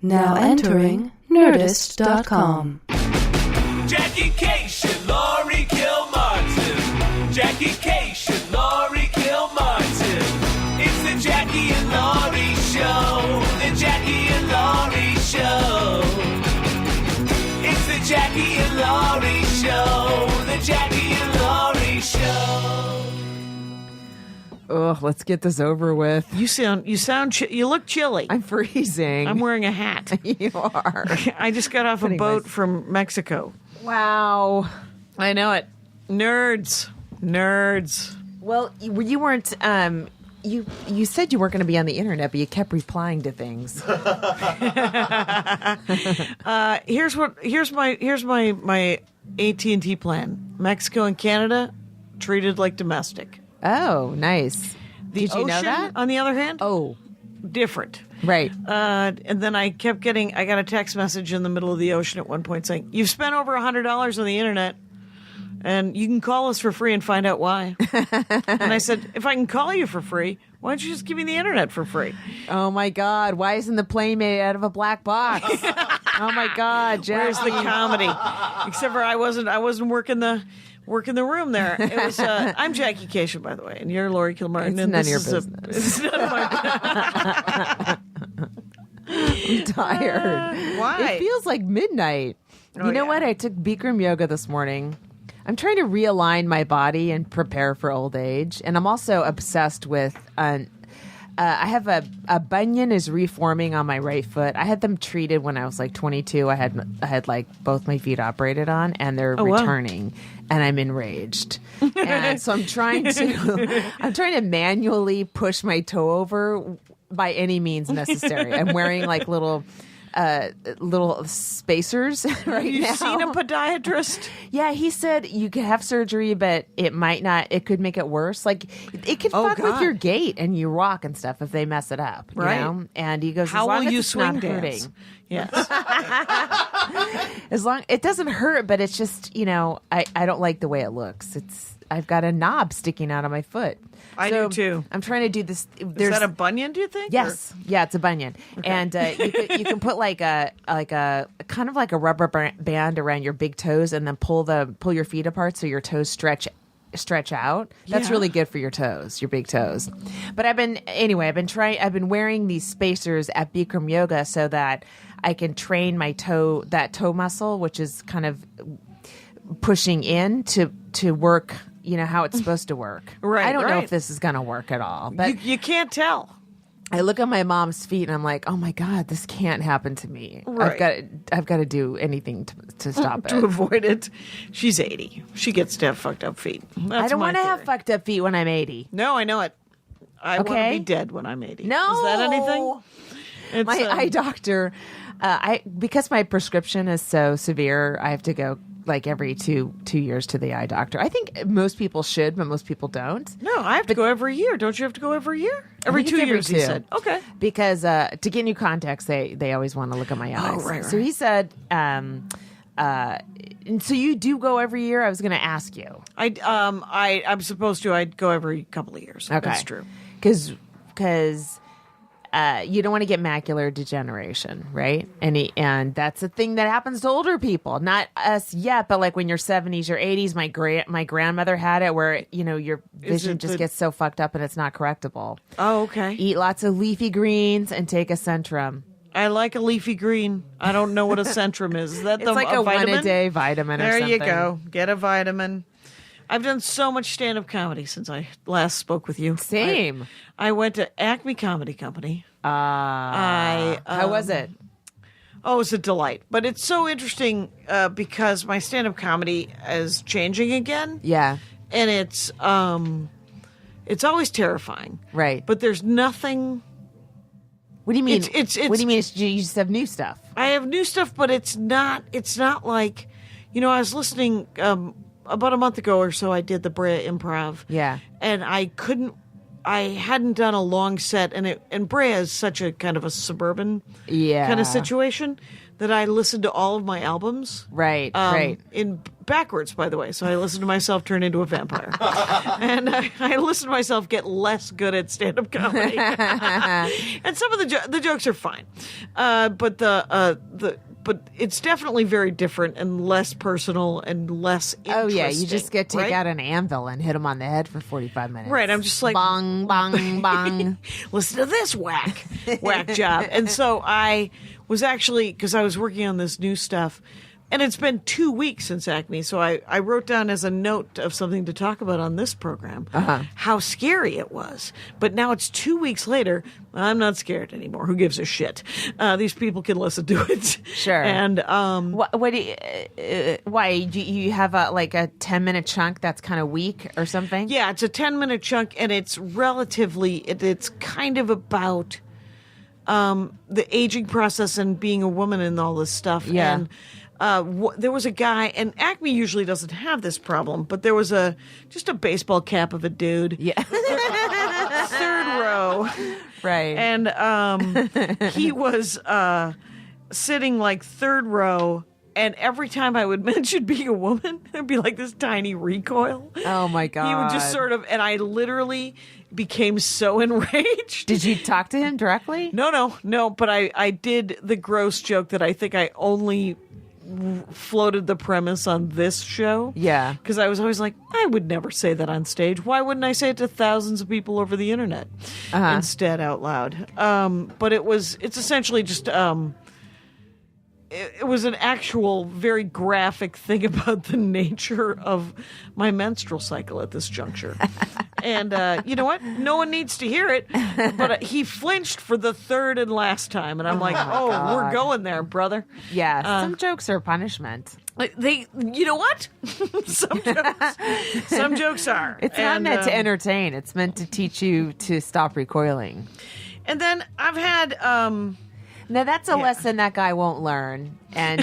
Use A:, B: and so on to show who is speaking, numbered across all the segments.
A: Now entering Nerdist.com.
B: Jackie Cation, Laurie Kilmartin. Jackie Cation, Laurie Kilmartin. It's the Jackie and Laurie Show. The Jackie and Laurie Show. It's the Jackie and Laurie Show. The Jackie and Laurie Show.
C: Ugh, let's get this over with.
D: You look chilly.
C: I'm freezing.
D: I'm wearing a hat.
C: You are.
D: I just got off a boat from Mexico.
C: Wow.
D: I know it. Nerds.
C: Well, you weren't. You said you weren't going to be on the internet, but you kept replying to things.
D: Here's my AT&T plan. Mexico and Canada treated like domestic.
C: Oh, nice.
D: Did
C: you know that?
D: On the other hand, different.
C: Right.
D: And then I got a text message in the middle of the ocean at one point saying, "You've spent over $100 on the internet, and you can call us for free and find out why." And I said, "If I can call you for free, why don't you just give me the internet for free?"
C: Oh my God! Why isn't the plane made out of a black box? Oh my God, Jackie.
D: Where's the comedy? Except for I wasn't working the room there. It was. I'm Jackie Cation, by the way, and you're Laurie Kilmartin.
C: It's
D: and
C: none of
D: this
C: your
D: is
C: business.
D: It's none of my
C: I'm tired.
D: Why?
C: It feels like midnight.
D: Oh,
C: you know
D: yeah.
C: what? I took Bikram yoga this morning. I'm trying to realign my body and prepare for old age, and I'm also obsessed with. I have a bunion is reforming on my right foot. I had them treated when I was like 22. I had like both my feet operated on, and they're returning, and I'm enraged. And so I'm trying to manually push my toe over by any means necessary. I'm wearing like little spacers right now.
D: You've seen a podiatrist?
C: Yeah, he said you could have surgery, but it might not. It could make it worse. Like it could fuck with your gait and your walk and stuff if they mess it up.
D: Right.
C: You know? And he goes,
D: How
C: as long
D: will
C: as
D: you
C: it's
D: swing
C: not
D: dance?
C: hurting.
D: Yes.
C: As long it doesn't hurt, but it's just I don't like the way it looks. I've got a knob sticking out of my foot.
D: I do too.
C: I'm trying to do this.
D: Is that a bunion, do you think?
C: Yes. Yeah, it's a bunion. Okay. And you can put like a kind of like a rubber band around your big toes and then pull your feet apart so your toes stretch out. That's really good for your toes, your big toes. But I've been wearing these spacers at Bikram yoga so that I can train my toe muscle, which is kind of pushing in to work, how it's supposed to work.
D: Right.
C: I don't know if this is going to work at all. But
D: you can't tell.
C: I look at my mom's feet and I'm like, oh my God, this can't happen to me.
D: Right.
C: I've got to do anything to stop it.
D: To avoid it. She's 80. She gets to have fucked up feet.
C: I don't want to have fucked up feet when I'm 80.
D: No, I know it. I want to be dead when I'm 80.
C: No.
D: Is that anything?
C: My eye doctor, because my prescription is so severe, I have to go like every two years to the eye doctor. I think most people should, but most people don't.
D: No, I have to go every year. Don't you have to go every year? Every 2 years, he said. Okay.
C: Because to get new contacts, they always want to look at my eyes.
D: Oh, right.
C: So he said, and so you do go every year? I was going to ask you.
D: I'm supposed to. I'd go every couple of years.
C: Okay.
D: That's true.
C: Because you don't want to get macular degeneration, right? And that's a thing that happens to older people. Not us yet, but like when you're 70s or 80s, my grandmother had it where, your vision just gets so fucked up and it's not correctable.
D: Oh, okay.
C: Eat lots of leafy greens and take a Centrum.
D: I like a leafy green. I don't know what a Centrum is. Is that
C: It's like a
D: vitamin?
C: 1-a-day vitamin or something.
D: There you go. Get a vitamin. I've done so much stand-up comedy since I last spoke with you.
C: Same.
D: I went to Acme Comedy Company.
C: How was it?
D: Oh, it was a delight. But it's so interesting because my stand-up comedy is changing again.
C: Yeah.
D: And it's always terrifying.
C: Right.
D: But there's nothing...
C: What do you mean?
D: It's
C: what do you mean? You just have new stuff?
D: I have new stuff, but it's not like... I was listening... about a month ago or so, I did the Brea Improv.
C: Yeah.
D: And I hadn't done a long set, and Brea is such a kind of a suburban kind of situation that I listened to all of my albums.
C: Right.
D: In backwards, by the way. So I listened to myself turn into a vampire. And I listened to myself get less good at stand-up comedy. And some of the jokes are fine. But it's definitely very different and less personal and less interesting.
C: Oh, yeah. You just get to take
D: right?
C: out an anvil and hit him on the head for 45 minutes.
D: Right. I'm just like,
C: bong, bong, bong.
D: listen to this whack job. And so I was actually, because I was working on this new stuff, and it's been 2 weeks since Acme, so I wrote down as a note of something to talk about on this program how scary it was. But now it's 2 weeks later. I'm not scared anymore. Who gives a shit? These people can listen to it.
C: Sure.
D: And
C: what do you, why do you have a 10-minute chunk that's kind of weak or something?
D: yeah, it's a 10-minute chunk, and it's relatively. It's kind of about the aging process and being a woman and all this stuff.
C: Yeah.
D: And there was a guy, and Acme usually doesn't have this problem, but there was just a baseball cap of a dude.
C: Yeah.
D: Third row.
C: Right.
D: And he was sitting like third row, and every time I would mention being a woman, there'd be like this tiny recoil.
C: Oh, my God.
D: He would just sort of, and I literally became so enraged.
C: Did you talk to him directly?
D: No, but I did the gross joke that I think I only floated the premise on this show.
C: Yeah.
D: Because I was always like, I would never say that on stage. Why wouldn't I say it to thousands of people over the internet instead out loud? But it's essentially just, it was an actual very graphic thing about the nature of my menstrual cycle at this juncture. And you know what? No one needs to hear it. But he flinched for the third and last time. And I'm like,
C: God.
D: we're going there, brother.
C: Yeah. Some jokes are punishment.
D: You know what? Some jokes are.
C: It's not meant to entertain. It's meant to teach you to stop recoiling.
D: And then I've had...
C: Now, that's a lesson that guy won't learn. And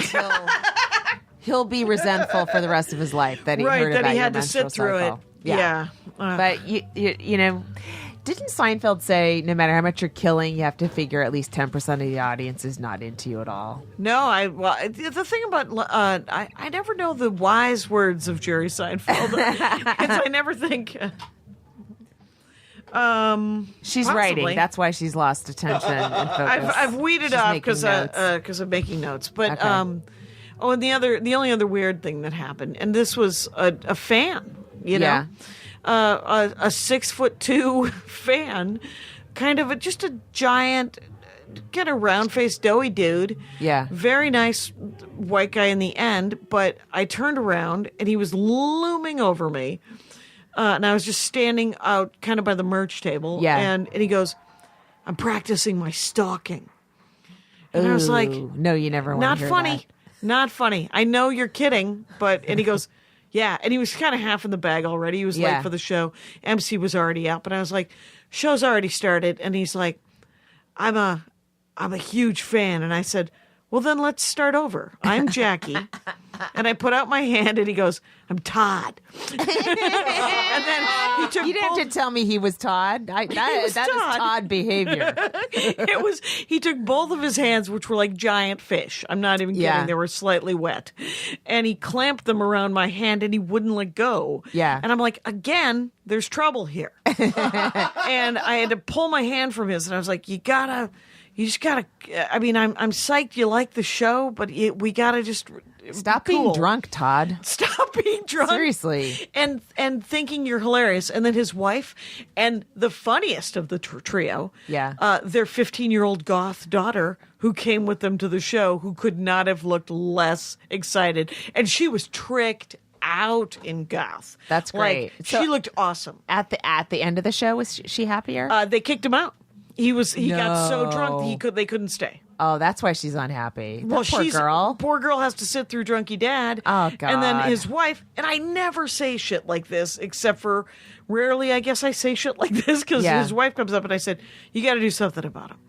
C: he'll be resentful for the rest of his life that he heard about
D: he
C: your
D: had to
C: menstrual
D: sit through
C: cycle.
D: it. Yeah.
C: But, you know, didn't Seinfeld say no matter how much you're killing, you have to figure at least 10% of the audience is not into you at all?
D: No, the thing about I never know the wise words of Jerry Seinfeld because I never think.
C: She's
D: possibly.
C: writing. That's why she's lost attention and focus.
D: I've weeded
C: She's
D: off
C: making
D: because I'm making notes. But
C: Okay.
D: and the only other weird thing that happened, and this was a fan, you know, a 6'2" fan, kind of just a giant, kind of round faced doughy dude.
C: Yeah.
D: Very nice white guy in the end, but I turned around and he was looming over me. And I was just standing out kind of by the merch table.
C: Yeah.
D: And he goes, I'm practicing my stalking. And I was like,
C: Ooh, no, you never want
D: not
C: to hear
D: funny.
C: that.
D: Not funny. I know you're kidding, and he goes, yeah. And he was kind of half in the bag already. He was
C: Yeah.
D: late for the show. MC was already out, but I was like, show's already started. And he's like, I'm a huge fan. And I said, well, then let's start over. I'm Jackie. And I put out my hand and he goes, I'm Todd. And then he took
C: You didn't have to tell me he was Todd. That is
D: Todd.
C: Todd behavior.
D: He took both of his hands, which were like giant fish. I'm not even kidding.
C: Yeah.
D: They were slightly wet. And he clamped them around my hand and he wouldn't let go.
C: Yeah.
D: And I'm like, again, there's trouble here. And I had to pull my hand from his and I was like, you just gotta, I mean, I'm psyched you like the show, but we gotta just
C: Stop
D: be
C: being
D: cool.
C: drunk, Todd.
D: Stop being drunk.
C: Seriously.
D: And thinking you're hilarious. And then his wife, and the funniest of the trio,
C: Yeah.
D: their 15-year-old goth daughter who came with them to the show, who could not have looked less excited. And she was tricked out in goth.
C: That's great.
D: Like,
C: So-
D: she looked awesome.
C: At the end of the show, was she happier?
D: They kicked him out. He got so drunk
C: No.
D: they couldn't stay.
C: Oh, that's why she's unhappy.
D: Well,
C: Poor girl.
D: Poor girl has to sit through Drunky Dad.
C: Oh, God.
D: And then his wife, and I never say shit like this, except for rarely, I guess I say shit like this because
C: Yeah.
D: his wife comes up and I said, you got to do something about him.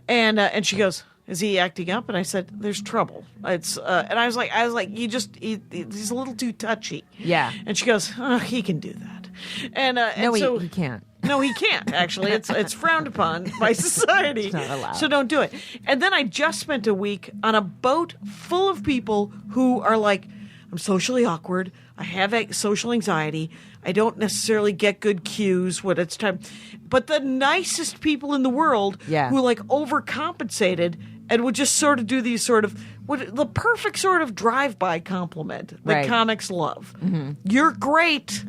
D: And she goes, is he acting up? And I said, there's trouble. It's and I was like, he's a little too touchy.
C: Yeah.
D: And she goes, oh, he can do that. And
C: No,
D: so
C: he can't.
D: No, he can't, actually. It's frowned upon by society.
C: not allowed.
D: So don't do it. And then I just spent a week on a boat full of people who are like, I'm socially awkward. I have social anxiety. I don't necessarily get good cues when it's time. But the nicest people in the world who like overcompensated and would just sort of do these sort of the perfect sort of drive-by compliment that comics love. Mm-hmm. You're great.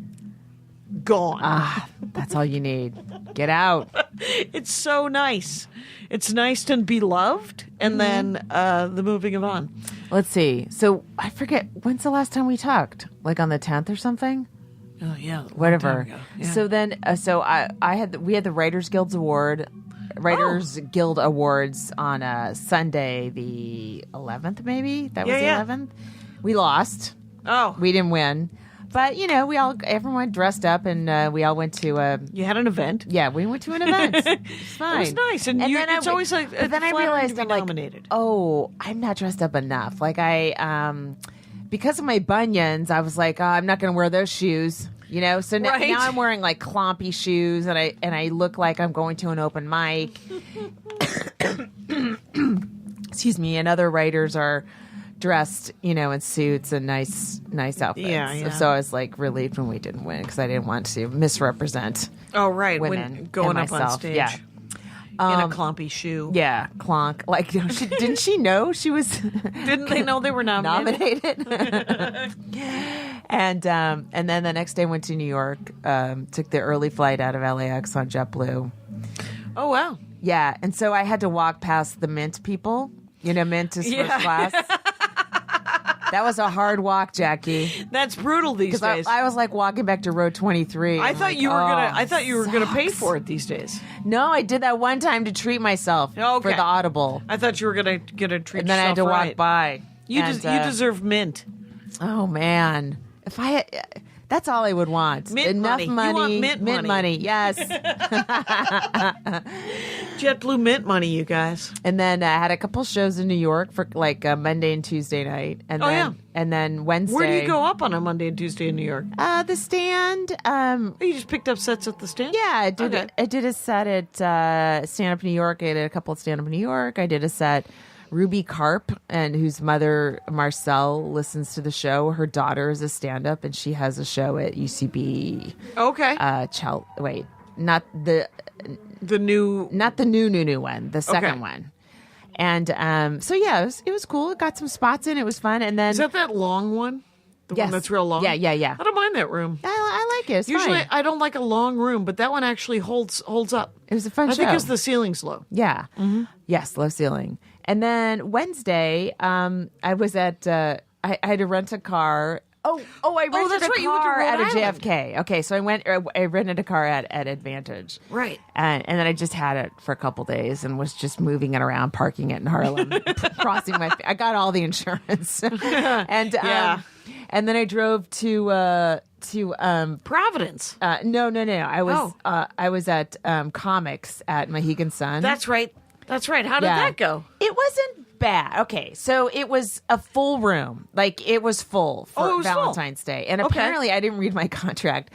D: Gone.
C: That's all you need. Get out.
D: It's so nice. It's nice to be loved, and then the moving of on.
C: Let's see. So I forget, when's the last time we talked? Like on the 10th or something?
D: Oh yeah,
C: whatever.
D: Yeah.
C: So then, we had the Writers Guild Awards on Sunday, the 11th. Maybe that was the 11th. We lost.
D: Oh,
C: we didn't win. But everyone dressed up, and we all went to
D: You had an event.
C: Yeah, we went to an event. It's fine.
D: It was nice, and it's always like.
C: But then I realized I'm
D: nominated.
C: I'm not dressed up enough. Like because of my bunions, I was like, I'm not going to wear those shoes. So now I'm wearing like clompy shoes, and I look like I'm going to an open mic. Excuse me. And other writers are dressed, in suits and nice outfits.
D: Yeah.
C: So I was like relieved when we didn't win because I didn't want to misrepresent.
D: Oh, right.
C: Women
D: when going
C: and
D: up on
C: myself.
D: stage.
C: Yeah.
D: In a clompy shoe.
C: Yeah, clonk. Like, didn't she know she was?
D: Didn't they know they were nominated?
C: And then the next day went to New York. Took the early flight out of LAX on JetBlue.
D: Oh wow.
C: Yeah, and so I had to walk past the Mint people. Mint is first class. That was a hard walk, Jackie.
D: That's brutal these days.
C: I was like walking back to row 23.
D: I thought you were gonna pay for it these days.
C: No, I did that one time to treat myself for the Audible.
D: I thought you were gonna get a treat.
C: And then I had to walk by.
D: You deserve mint.
C: Oh man, if I had, that's all I would want. Enough money.
D: You want mint money.
C: Yes.
D: JetBlue mint money, you guys.
C: And then I had a couple shows in New York for like Monday and Tuesday night. And and then Wednesday.
D: Where do you go up on a Monday and Tuesday in New York?
C: The Stand.
D: You just picked up sets at the Stand?
C: Yeah, I did. Okay. I did a set at Stand Up New York. I did a couple at Stand Up New York. I did a set. Ruby Karp, and whose mother Marcel listens to the show. Her daughter is a stand-up, and she has a show at UCB.
D: Okay.
C: Not the new one, the second one. And it was cool. It got some spots in. It was fun. And then
D: is that long one? The one that's real long?
C: Yeah.
D: I don't mind that room.
C: I like it. It's
D: Usually
C: fine.
D: I don't like a long room, but that one actually holds up.
C: It was a fun show.
D: I think it's the ceiling's low.
C: Yeah. Mm-hmm. Yes, low ceiling. And then Wednesday, I was at, I had to rent a car. I rented a car at a JFK. Okay, so I rented a car at Advantage.
D: Right.
C: And then I just had it for a couple days and was just moving it around, parking it in Harlem, I got all the insurance. And then I drove to
D: Providence.
C: No. I was at Comics at Mohegan Sun.
D: That's right. How did that go?
C: It wasn't bad. Okay, so it was a full room. Like, it was full for Valentine's Day. And apparently I didn't read my contract.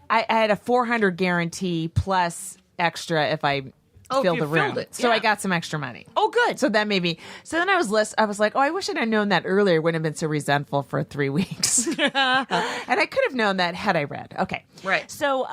C: I had a $400 guarantee plus extra if I filled the room. So I got some extra money.
D: Oh, good.
C: So that made me. So then I was like, I wish I'd known that earlier. I wouldn't have been so resentful for 3 weeks. And I could have known that had I read. Okay.
D: Right.
C: So,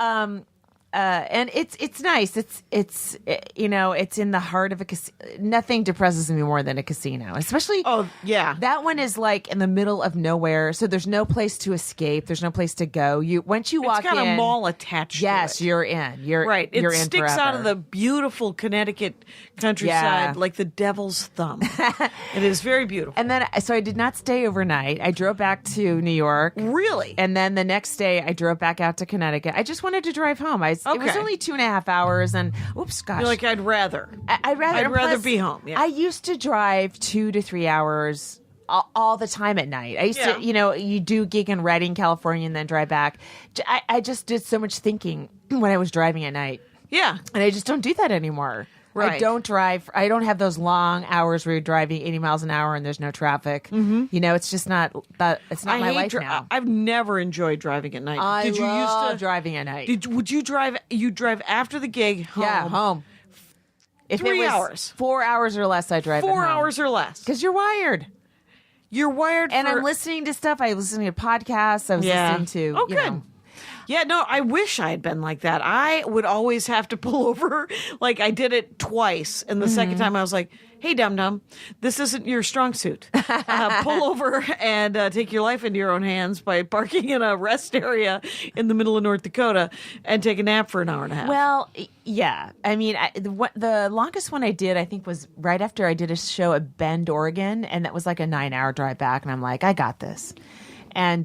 C: and it's nice. It's in the heart of a casino. Nothing depresses me more than a casino, especially.
D: Oh yeah,
C: that one is like in the middle of nowhere, so there's no place to escape. There's no place to go. Once you walk in,
D: it's got a mall attached.
C: Yes,
D: to it.
C: You're in. You're
D: right. It
C: you're
D: sticks
C: in
D: out of the beautiful Connecticut countryside like the devil's thumb. It is very beautiful.
C: And then, so I did not stay overnight. I drove back to New York.
D: Really?
C: And then the next day, I drove back out to Connecticut. I just wanted to drive home. It was only 2.5 hours, and gosh.
D: You're like, I'd rather be home. Yeah.
C: I used to drive 2 to 3 hours all the time at night. I used to, you do gig in Redding, California, and then drive back. I just did so much thinking when I was driving at night.
D: Yeah.
C: And I just don't do that anymore.
D: Right.
C: I don't drive. I don't have those long hours where you're driving 80 miles an hour and there's no traffic. Mm-hmm. You know, it's just not that. It's not my life now.
D: I've never enjoyed driving at night.
C: I
D: Did you
C: love
D: used to
C: driving at night.
D: Would you drive? You drive after the gig home?
C: Yeah, home. If
D: 3
C: it was
D: hours.
C: 4 hours or less, I drive.
D: 4 hours or less.
C: because you're wired.
D: You're wired.
C: And
D: for...
C: I'm listening to stuff. I was listening to podcasts. I was listening to.
D: Oh,
C: you
D: good.
C: know,
D: Yeah, no, I wish I had been like that. I would always have to pull over. Like, I did it twice. And the second time I was like, hey, dum-dum, this isn't your strong suit. Pull over and take your life into your own hands by parking in a rest area in the middle of North Dakota and take a nap for an hour and a half.
C: Well, yeah. I mean, the longest one I did, I think, was right after I did a show at Bend, Oregon. And that was like a 9-hour drive back. And I'm like, I got this. And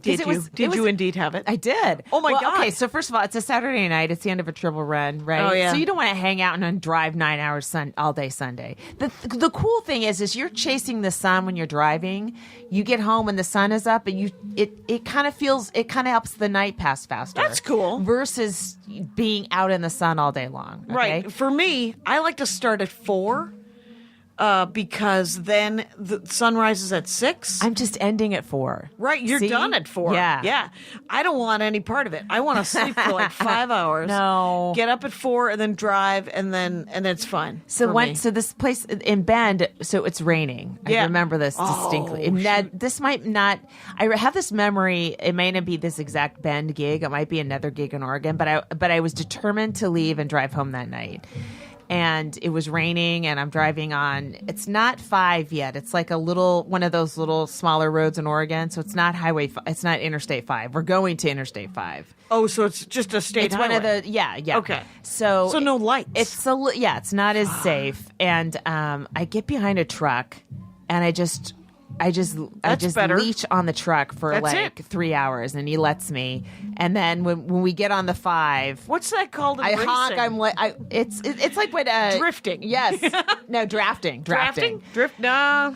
D: did you indeed have it?
C: I did.
D: Oh, my God.
C: Okay, so first of all, it's a Saturday night. It's the end of a triple run, right?
D: Oh, yeah.
C: So you don't want to hang out and then drive 9 hours all day Sunday. The cool thing is you're chasing the sun when you're driving. You get home and the sun is up, and it kind of helps the night pass faster.
D: That's cool.
C: Versus being out in the sun all day long. Okay?
D: Right. For me, I like to start at 4 because then the sun rises at 6.
C: I'm just ending at 4.
D: Right, you're
C: See?
D: done at 4.
C: Yeah.
D: Yeah. I don't want any part of it. I want to sleep for like 5 hours.
C: No.
D: Get up at 4 and then drive and it's fine.
C: So
D: for me.
C: so this place in Bend, so it's raining.
D: Yeah.
C: I remember this distinctly. And this might not. I have this memory. It may not be this exact Bend gig. It might be another gig in Oregon. But I was determined to leave and drive home that night. And it was raining, and I'm driving on. It's not 5 yet. It's like one of those little smaller roads in Oregon. So it's not It's not Interstate 5. We're going to Interstate 5.
D: Oh, so it's just a state
C: It's
D: highway.
C: one of the yeah.
D: Okay.
C: So
D: no lights.
C: It's not as safe. And I get behind a truck, and I just
D: better.
C: leech on the truck for
D: That's
C: like
D: it.
C: 3 hours, and he lets me. And then when we get on the 5,
D: What's that called in
C: I
D: racing?
C: honk. I'm like, it's like when
D: Drifting.
C: Yes, no drafting.
D: Drift? Nah,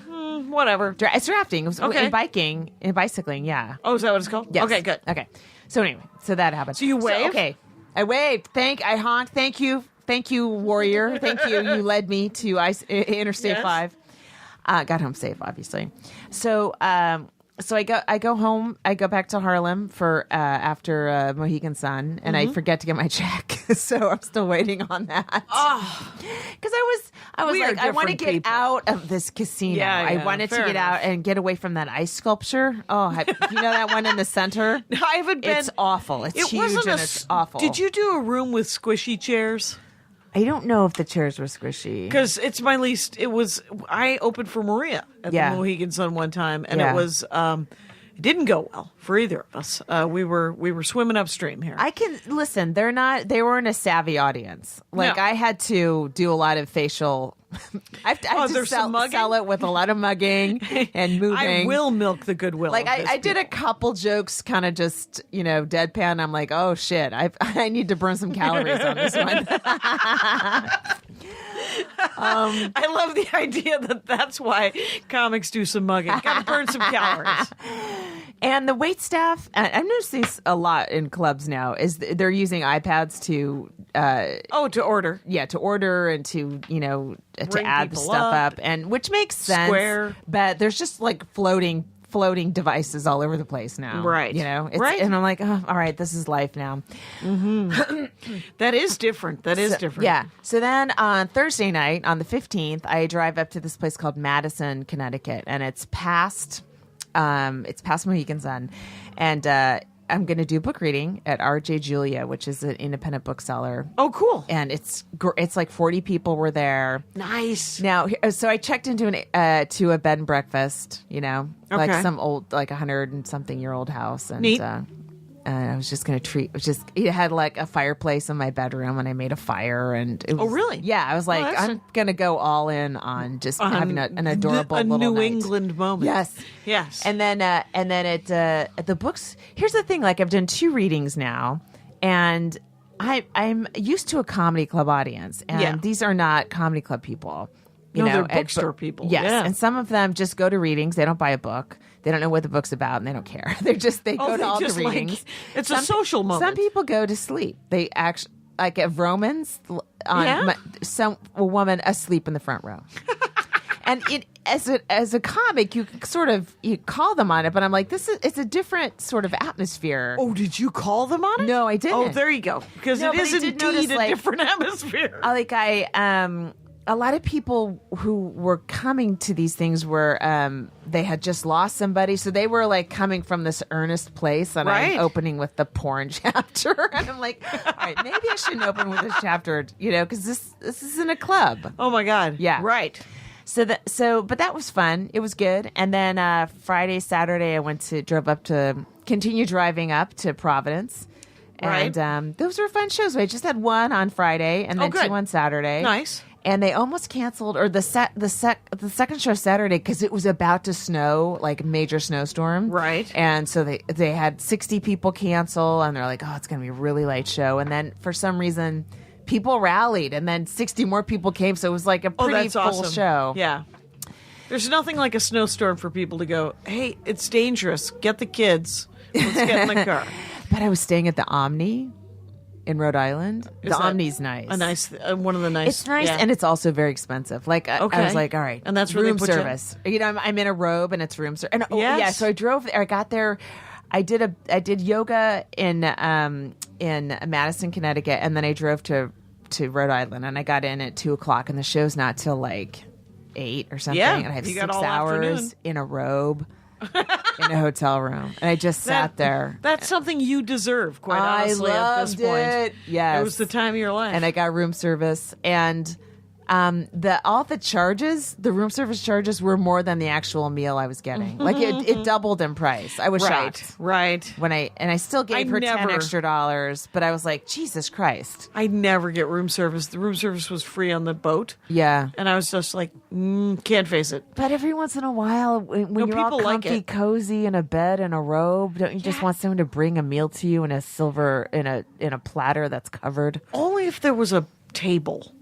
D: whatever.
C: It's drafting. It was
D: Okay.
C: in bicycling. Yeah.
D: Oh, is that what it's called?
C: Yes.
D: Okay, good.
C: Okay. So anyway, so that happened.
D: So you waved?
C: okay. I waved. I honked. Thank you, warrior. Thank you. You led me to Interstate
D: Yes.
C: 5. Got home safe, obviously. So I go home. I go back to Harlem for after Mohegan Sun, and I forget to get my check. So I'm still waiting on that.
D: Oh,
C: Because I was
D: We are
C: like, I want to
D: different
C: get
D: people.
C: out of this casino.
D: Yeah,
C: I
D: yeah,
C: wanted to
D: fair
C: get
D: enough.
C: out and get away from that ice sculpture. Oh, you know that one in the center?
D: I haven't been.
C: It's awful. It's
D: It
C: huge
D: wasn't
C: and it's awful.
D: Did you do a room with squishy chairs?
C: I don't know if the chairs were squishy.
D: Because it's my least. It was. I opened for Maria at
C: Yeah.
D: the Mohegan Sun one time, and
C: Yeah.
D: it was. It didn't go well for either of us. We were swimming upstream here.
C: I can listen. They weren't a savvy audience. Like
D: No.
C: I had to do a lot of facial. I have to
D: there's some mugging?
C: sell it with a lot of mugging and moving.
D: I will milk the goodwill.
C: Like
D: of this
C: I did a
D: people.
C: couple jokes, kind of just deadpan. I'm like, oh shit, I need to burn some calories on this one.
D: I love the idea that that's why comics do some mugging. Got to burn some calories.
C: And the wait staff, I've noticed this a lot in clubs now, is they're using iPads to
D: To order.
C: to order and to to
D: Ring
C: add the
D: people
C: stuff
D: up.
C: up, and which makes sense.
D: Square.
C: But there's just like floating devices all over the place now.
D: Right. Right.
C: And I'm like, oh, all right, this is life now.
D: That is different. That is different.
C: Yeah. So then on Thursday night, on the 15th, I drive up to this place called Madison, Connecticut, and it's past Mohegan Sun, and I'm going to do a book reading at R.J. Julia, which is an independent bookseller.
D: Oh, cool.
C: And it's like 40 people were there.
D: Nice.
C: Now, so I checked into to a bed and breakfast, like
D: Okay.
C: some old, like 100 and something year old house, and
D: Neat.
C: I was just gonna it had like a fireplace in my bedroom, and I made a fire, and it was,
D: Oh, really?
C: Yeah, I was like,
D: that's
C: I'm gonna go all in on just having an adorable
D: a
C: little
D: New
C: night.
D: England moment.
C: Yes.
D: Yes.
C: And then at the books. Here's the thing: like I've done 2 readings now, and I'm used to a comedy club audience, and
D: Yeah.
C: these are not comedy club people.
D: No, they're
C: and-
D: bookstore people.
C: Yes,
D: Yeah.
C: and some of them just go to readings. They don't buy a book. They don't know what the book's about, and they don't care. They go
D: they
C: to all the
D: just like-
C: readings.
D: it's a social moment.
C: Some people go to sleep. They actually. like of Romans on
D: Yeah?
C: a woman asleep in the front row. And as a comic, you call them on it, but I'm like, it's a different sort of atmosphere.
D: Oh, did you call them on it?
C: No, I didn't.
D: Oh, there you go. Because
C: No,
D: it
C: but
D: is
C: I did
D: indeed
C: notice,
D: a
C: like-
D: different atmosphere.
C: A lot of people who were coming to these things were they had just lost somebody, so they were like coming from this earnest place, and
D: Right.
C: I'm opening with the porn chapter, and I'm like, all right, maybe I shouldn't open with this chapter, because this isn't a club.
D: Oh my God.
C: Yeah.
D: Right.
C: But that was fun. It was good. And then Friday, Saturday, I continued driving up to Providence.
D: Right.
C: And those were fun shows. I just had one on Friday and then
D: good.
C: two on Saturday.
D: Nice.
C: And they almost canceled, or the second show Saturday, because it was about to snow, like major snowstorm.
D: Right.
C: And so they had 60 people cancel, and they're like, oh, it's going to be a really light show. And then for some reason, people rallied, and then 60 more people came, so it was like a pretty
D: that's
C: full
D: awesome.
C: show.
D: Yeah. There's nothing like a snowstorm for people to go, hey, it's dangerous. Get the kids. Let's get in the car.
C: But I was staying at the Omni in Rhode Island.
D: Is
C: The
D: that
C: Omni's nice.
D: A nice, one of the nice.
C: It's nice,
D: yeah.
C: and it's also very expensive. Like I
D: Okay.
C: was like, all right,
D: And that's where they
C: room
D: put you?
C: service. I'm in a robe, and it's room service. And
D: Yes.
C: yeah, so I drove there. I got there. I did yoga in Madison, Connecticut, and then I drove to Rhode Island, and I got in at 2:00, and the show's not till like 8 or something.
D: Yeah,
C: and I have
D: you
C: 6
D: got all
C: hours
D: afternoon.
C: in a robe in a hotel room, and I just sat there.
D: That's something you deserve, quite
C: I
D: honestly, at this
C: loved
D: point.
C: it. Yes.
D: It was the time of your life.
C: And I got room service, and all the room service charges were more than the actual meal I was getting. Like it doubled in price. I was shocked
D: Right.
C: when I still gave
D: I
C: her $10
D: never-
C: extra, but I was like, Jesus Christ.
D: I never get room service. The room service was free on the boat.
C: Yeah.
D: And I was just like, can't face it.
C: But every once in a while, when you're all
D: people like
C: comfy,
D: it.
C: cozy in a bed and a robe, don't you just want someone to bring a meal to you in a silver in a platter that's covered?
D: Only if there was a table.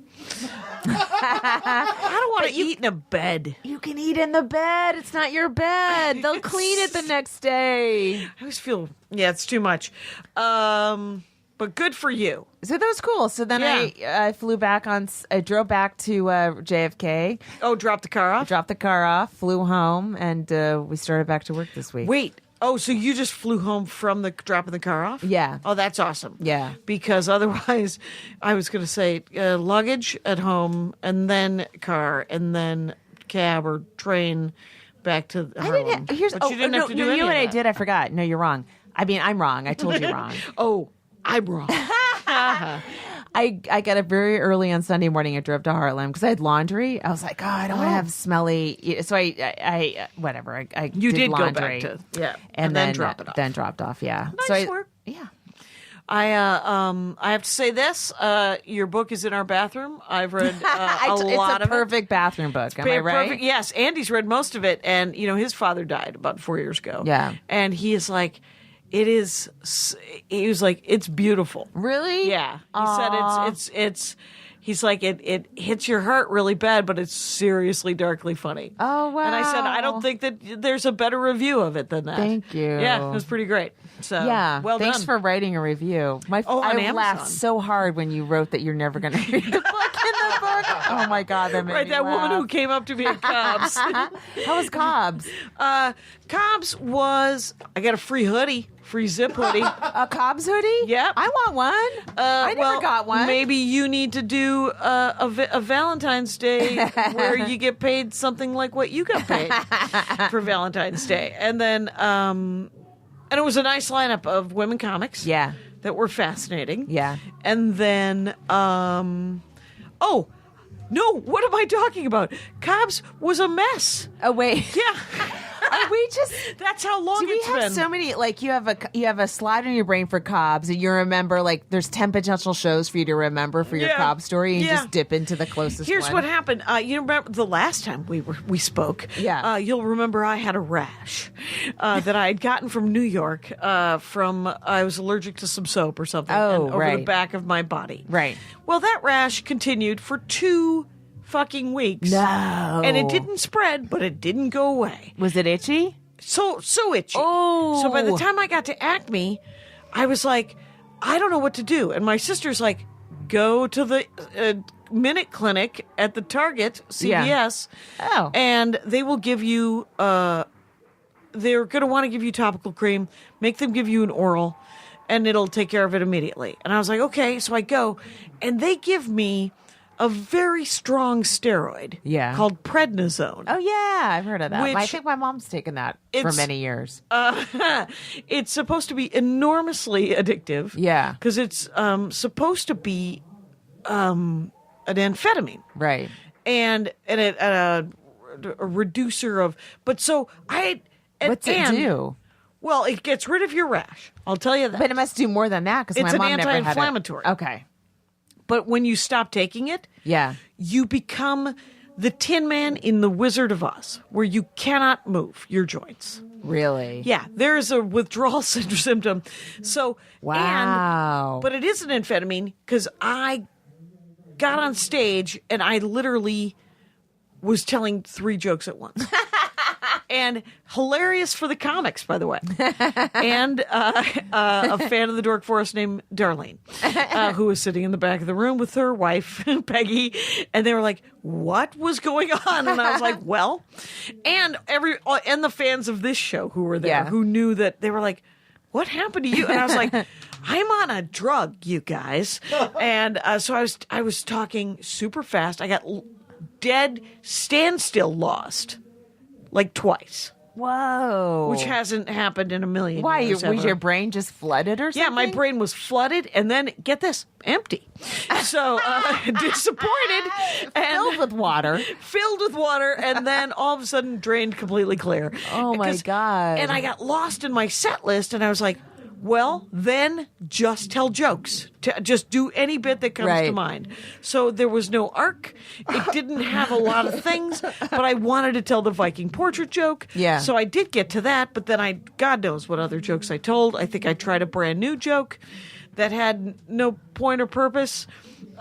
D: I don't want to eat in a bed.
C: You can eat in the bed. It's not your bed. They'll clean it the next day.
D: I always feel, it's too much. But good for you.
C: So that was cool. So then
D: Yeah.
C: I flew back I drove back to JFK,
D: Oh, drop the car off?
C: dropped the car off, flew home, and we started back to work this week.
D: Wait. Oh, so you just flew home from the dropping the car off?
C: Yeah.
D: Oh, that's awesome.
C: Yeah.
D: Because otherwise, I was going to say luggage at home, and then car, and then cab or train back to Harlem.
C: But you didn't have
D: to do any
C: you know
D: of
C: what I
D: that.
C: did? I forgot. No, you're wrong. I mean, I'm wrong. I told you wrong.
D: Oh, I'm wrong.
C: I got up very early on Sunday morning. I drove to Harlem because I had laundry. I was like, oh, I don't want to have smelly. So I whatever. I
D: You did go
C: laundry.
D: back to
C: and
D: then drop it off.
C: Then dropped off. Yeah.
D: Nice work.
C: Yeah.
D: I have to say this. Your book is in our bathroom. I've read a lot
C: it's a
D: of
C: perfect bathroom book. Am I right?
D: Perfect. Yes, Andy's read most of it, and his father died about 4 years ago.
C: Yeah.
D: And he is like, he was like, it's beautiful.
C: Really?
D: Yeah. He said it's he's like, it hits your heart really bad, but it's seriously darkly funny.
C: Oh, wow.
D: And I said, I don't think that there's a better review of it than that.
C: Thank you.
D: Yeah, it was pretty great. So
C: Yeah.
D: well
C: Thanks
D: done.
C: for writing a review.
D: on
C: I laughed
D: Amazon.
C: so hard when you wrote that you're never going to read the book in the book. Oh my God, that made
D: Right,
C: me
D: that woman who
C: laugh.
D: came up to me at Cobb's.
C: How was Cobb's?
D: Cobb's was, I got a free hoodie, free zip hoodie.
C: A Cobb's hoodie?
D: Yep.
C: I want one. I never got one.
D: Maybe you need to do a Valentine's Day where you get paid something like what you got paid for Valentine's Day. And then, and it was a nice lineup of women comics.
C: Yeah.
D: That were fascinating.
C: Yeah.
D: And then, oh, no, what am I talking about? Cobb's was a mess.
C: Oh, wait.
D: Yeah.
C: Are we just...
D: That's how long
C: Do we
D: it's
C: have
D: been.
C: so many, like, you have a slide in your brain for Cobb's, and you remember, like, there's 10 potential shows for you to remember for your
D: Yeah.
C: Cobb story, and you
D: Yeah.
C: just dip into the closest
D: Here's
C: one.
D: what happened. You remember the last time we spoke?
C: Yeah.
D: You'll remember I had a rash that I had gotten from New York. I was allergic to some soap or something.
C: Oh,
D: and over the
C: right.
D: back of my body.
C: Right.
D: Well, that rash continued for 2 fucking weeks.
C: No.
D: And it didn't spread, but it didn't go away.
C: Was it itchy?
D: So itchy.
C: Oh.
D: So by the time I got to Acme, I was like, I don't know what to do. And my sister's like, go to the Minute Clinic at the Target, CVS,
C: Oh.
D: and they will give you, they're going to want to give you topical cream, make them give you an oral, and it'll take care of it immediately. And I was like, okay, so I go, and they give me a very strong steroid called prednisone.
C: Oh, yeah. I've heard of that.
D: Which-
C: I think my mom's taken that for
D: It's-
C: many years.
D: It's supposed to be enormously addictive.
C: Yeah.
D: Because it's supposed to be an amphetamine.
C: Right.
D: And a reducer of. But so I.
C: What's it do?
D: Well, it gets rid of your rash. I'll tell you that.
C: But it must do more than that because my
D: It's an
C: mom never had it.
D: anti-inflammatory.
C: Okay.
D: But when you stop taking it,
C: Yeah.
D: you become the Tin Man in The Wizard of Oz, where you cannot move your joints.
C: Really?
D: Yeah, there's a withdrawal symptom. So,
C: Wow.
D: but it is an amphetamine because I got on stage and I literally was telling 3 jokes at once. And hilarious for the comics, by the way. And a fan of the Dork Forest named Darlene, who was sitting in the back of the room with her wife, Peggy. And they were like, what was going on? And I was like, well, and the fans of this show who were there, who knew that, they were like, what happened to you? And I was like, I'm on a drug, you guys. And so I was talking super fast. I got dead standstill lost. Like twice.
C: Whoa.
D: Which hasn't happened in a million
C: Why?
D: years.
C: Was
D: ever.
C: your brain just flooded or something?
D: Yeah, my brain was flooded and then, get this, empty. So, disappointed. And
C: Filled with water.
D: Filled with water and then all of a sudden drained completely clear.
C: Oh, my God.
D: And I got lost in my set list and I was like, well, then just tell jokes. Just do any bit that comes to mind. So there was no arc. It didn't have a lot of things, but I wanted to tell the Viking portrait joke.
C: Yeah.
D: So I did get to that, but then God knows what other jokes I told. I think I tried a brand new joke that had no point or purpose.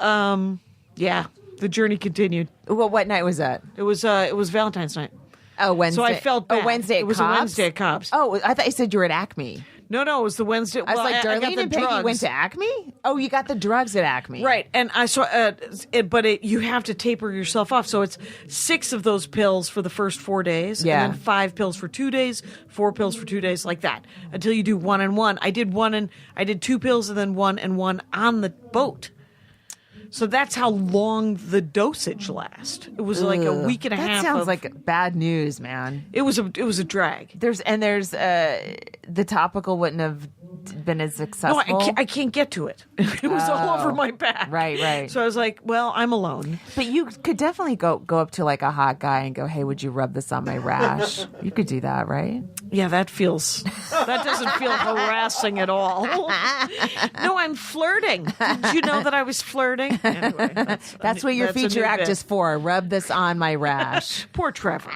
D: Yeah, the journey continued.
C: Well, what night was that?
D: It was Valentine's night.
C: Oh, Wednesday.
D: So I felt bad.
C: Oh, Wednesday at
D: It was
C: Cobb's?
D: a Wednesday at Cobb's.
C: Oh, I thought you said you were at Acme.
D: No, it was the Wednesday.
C: I was like,
D: got
C: Darlene
D: the
C: and Peggy
D: drugs.
C: went to Acme? Oh, you got the drugs at Acme.
D: Right, and I saw you have to taper yourself off. So it's 6 of those pills for the first 4 days,
C: Yeah.
D: and then 5 pills for 2 days, 4 pills for 2 days, like that, until you do 1 and 1. I did 2 pills and then 1 and 1 on the boat. So that's how long the dosage lasts. It was like a week and a half.
C: That sounds like bad news, man.
D: It was a drag.
C: There's the topical wouldn't have been as
D: No,
C: successful.
D: I can't get to it. It was all over my back.
C: Right.
D: So I was like, well, I'm alone.
C: But you could definitely go up to like a hot guy and go, "Hey, would you rub this on my rash?" You could do that, right?
D: Yeah, that doesn't feel harassing at all. No, I'm flirting. Did you know that I was flirting? Anyway,
C: That's what your
D: that's a
C: feature
D: new
C: act
D: bit.
C: is for. Rub this on my rash.
D: Poor Trevor.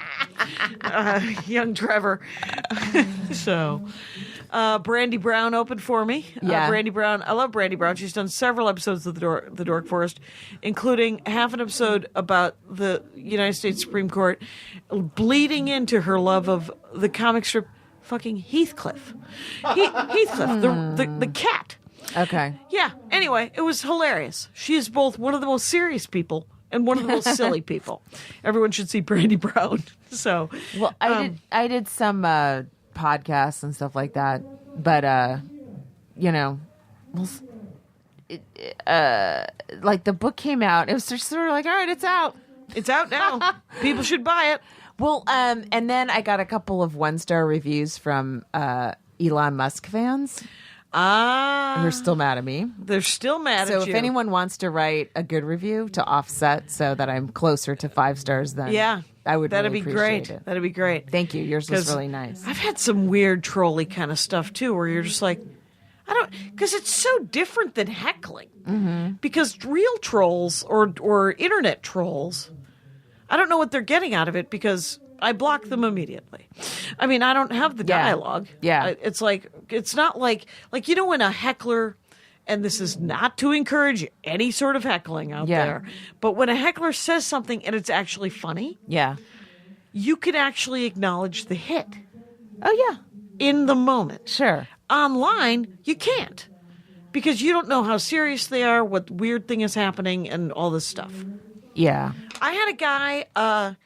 D: Young Trevor. So, Brandy Brown opened for me.
C: Yeah.
D: Brandy Brown. I love Brandy Brown. She's done several episodes of the Dork Forest, including half an episode about the United States Supreme Court, bleeding into her love of the comic strip fucking Heathcliff. Heathcliff, the cat.
C: Okay.
D: Yeah. Anyway, it was hilarious. She is both one of the most serious people and one of the most silly people. Everyone should see Brandy Brown. So,
C: Well, I did some podcasts and stuff like that, but like the book came out, it was just sort of like, all right, it's out.
D: it's out now. People should buy it.
C: Well, and then I got a couple of 1-star reviews from Elon Musk fans who are still mad at me.
D: They're still mad
C: So
D: at you.
C: if anyone wants to write a good review to offset so that I'm closer to 5 stars, then
D: yeah,
C: I would.
D: That'd
C: really
D: be
C: appreciate
D: great.
C: it.
D: That'd be great.
C: Thank you. Yours was
D: 'Cause
C: really nice.
D: I've had some weird trolly kind of stuff too, where you're just like, because it's so different than heckling. Mm-hmm. Because real trolls or internet trolls, I don't know what they're getting out of it because I block them immediately. I mean, I don't have the dialogue.
C: Yeah.
D: It's like, it's not like when a heckler, and this is not to encourage any sort of heckling out there, but when a heckler says something and it's actually funny,
C: Yeah.
D: you can actually acknowledge the hit
C: Oh yeah.
D: in the moment.
C: Sure.
D: Online, you can't. because you don't know how serious they are, what weird thing is happening, and all this stuff.
C: Yeah.
D: I had a guy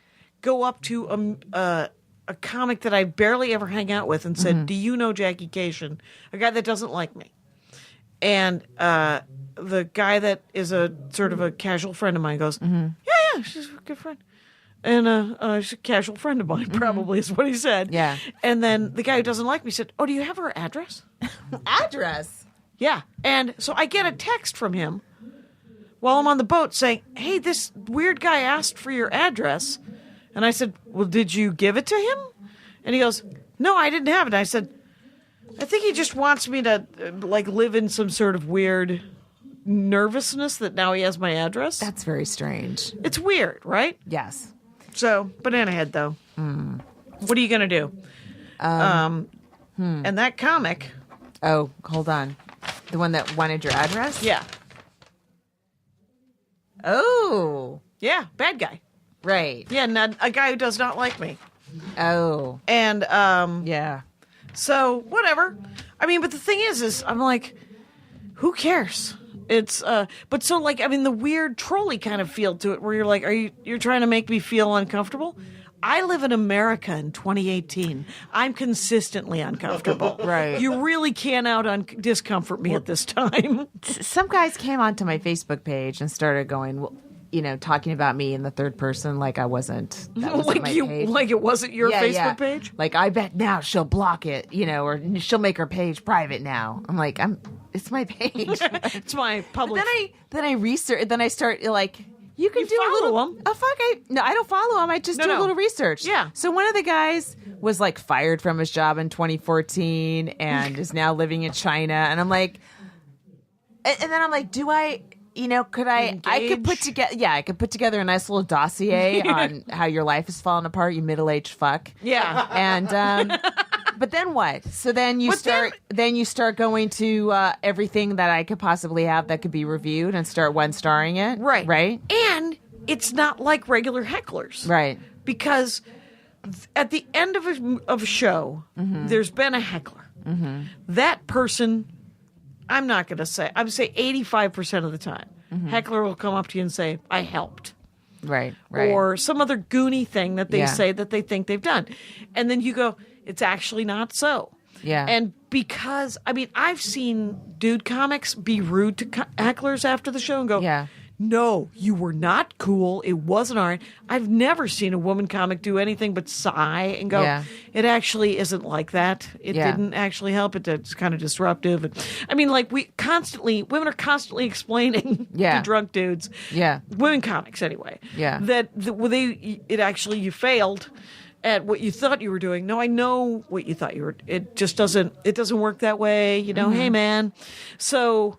D: go up to a comic that I barely ever hang out with and said, "Do you know Jackie Cation?" A guy that doesn't like me. And the guy that is a sort of a casual friend of mine goes, yeah, she's a good friend. And she's a casual friend of mine, probably is what he said.
C: Yeah.
D: And then the guy who doesn't like me said, "Oh, do you have her address?"
C: Address?
D: Yeah. And so I get a text from him while I'm on the boat saying, "Hey, this weird guy asked for your address." And I said, "Well, did you give it to him?" And he goes, "No, I didn't have it." I said, "I think he just wants me to live in some sort of weird nervousness that now he has my address."
C: That's very strange.
D: It's weird, right?
C: Yes.
D: So, banana head, though. What are you going to do? And that comic.
C: Oh, hold on. The one that wanted your address?
D: Yeah.
C: Oh.
D: Yeah, bad guy.
C: Right.
D: Yeah, a guy who does not like me.
C: Oh.
D: And
C: Yeah.
D: so, whatever. I mean, but the thing is I'm like, who cares? It's but so the weird trolley kind of feel to it where you're like, you're trying to make me feel uncomfortable? I live in America in 2018. I'm consistently uncomfortable.
C: Right.
D: You really can't discomfort me at this time.
C: Some guys came onto my Facebook page and started going, well, talking about me in the third person like I wasn't. That wasn't my page.
D: Like it wasn't your Facebook
C: Yeah.
D: page?
C: Like, I bet now she'll block it, or she'll make her page private now. I'm like, it's my page.
D: It's my public.
C: Then I research. Then I start you can do a
D: follow
C: little.
D: him.
C: Oh fuck! I don't follow him. I just do a little research.
D: Yeah.
C: So one of the guys was fired from his job in 2014 and is now living in China. And I'm like, and then I'm like, do I? Could I could put together, I could put together a nice little dossier on how your life is falling apart, you middle-aged fuck.
D: Yeah.
C: And, but then what? So then you start going to everything that I could possibly have that could be reviewed and start one-starring it.
D: Right.
C: Right?
D: And it's not like regular hecklers.
C: Right.
D: Because at the end of a show, there's been a heckler. That person, I'm not going to say, I would say 85% of the time, heckler will come up to you and say, "I helped."
C: Right. Right.
D: Or some other goony thing that they
C: Yeah.
D: say that they think they've done. And then you go, it's actually not so.
C: Yeah.
D: And because, I've seen dude comics be rude to hecklers after the show and go,
C: Yeah.
D: "No, you were not cool. It wasn't art." I've never seen a women comic do anything but sigh and go,
C: Yeah.
D: "It actually isn't like that. It
C: Yeah.
D: didn't actually help. It's kind of disruptive." And, women are constantly explaining
C: Yeah.
D: to drunk dudes.
C: Yeah.
D: Women comics, anyway.
C: Yeah.
D: You failed at what you thought you were doing. No, I know what you thought you were. It just doesn't work that way. Hey man. So,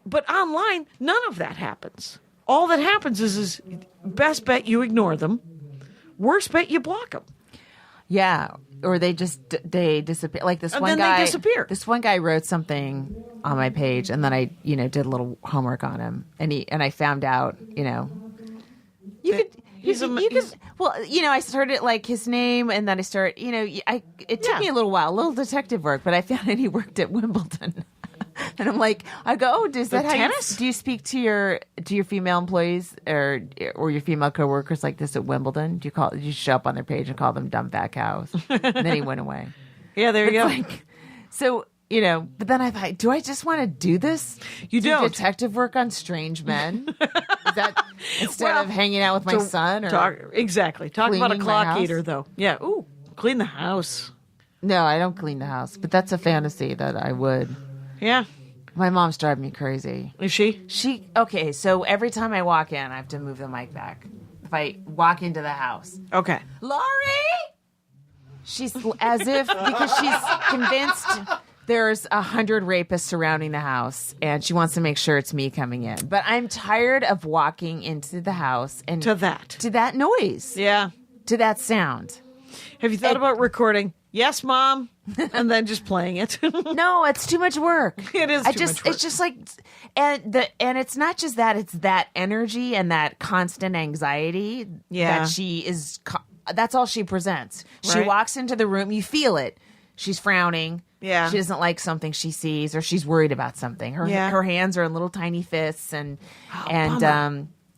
D: but online, none of that happens. All that happens is best bet you ignore them. Worst bet you block them.
C: Yeah, or they disappear. Like this
D: And
C: one
D: then
C: guy.
D: they disappear.
C: This one guy wrote something on my page, and then I, did a little homework on him, and I found out, I started his name, and then I started, it took me a little while, a little detective work, but I found out he worked at Wimbledon. And I'm like, does that
D: tennis?
C: Do you speak to your female employees or your female coworkers like this at Wimbledon? Do you show up on their page and call them dumb fat cows? And then he went away.
D: Yeah, there you go.
C: So, but then I thought, do I just want to do this?
D: You
C: do
D: don't.
C: detective work on strange men? Is that instead of hanging out with my son? Or
D: Talk about a
C: cleaning my
D: clock
C: house?
D: eater, though. Yeah. Ooh, clean the house.
C: No, I don't clean the house, but that's a fantasy that I would.
D: Yeah.
C: My mom's driving me crazy.
D: Is she?
C: Okay, so every time I walk in, I have to move the mic back. If I walk into the house.
D: Okay.
C: Laurie! She's as if, because she's convinced there's 100 rapists surrounding the house, and she wants to make sure it's me coming in. But I'm tired of walking into the house and
D: To that
C: noise.
D: Yeah.
C: To that sound.
D: Have you thought about recording? Yes, Mom. And then just playing it.
C: No, it's too much work.
D: It is too much work.
C: It's just and it's not just that, it's that energy and that constant anxiety that she is, that's all she presents. She
D: Right.
C: walks into the room, you feel it. She's frowning.
D: Yeah.
C: she doesn't like something she sees, or she's worried about something. Her hands are in little tiny fists, and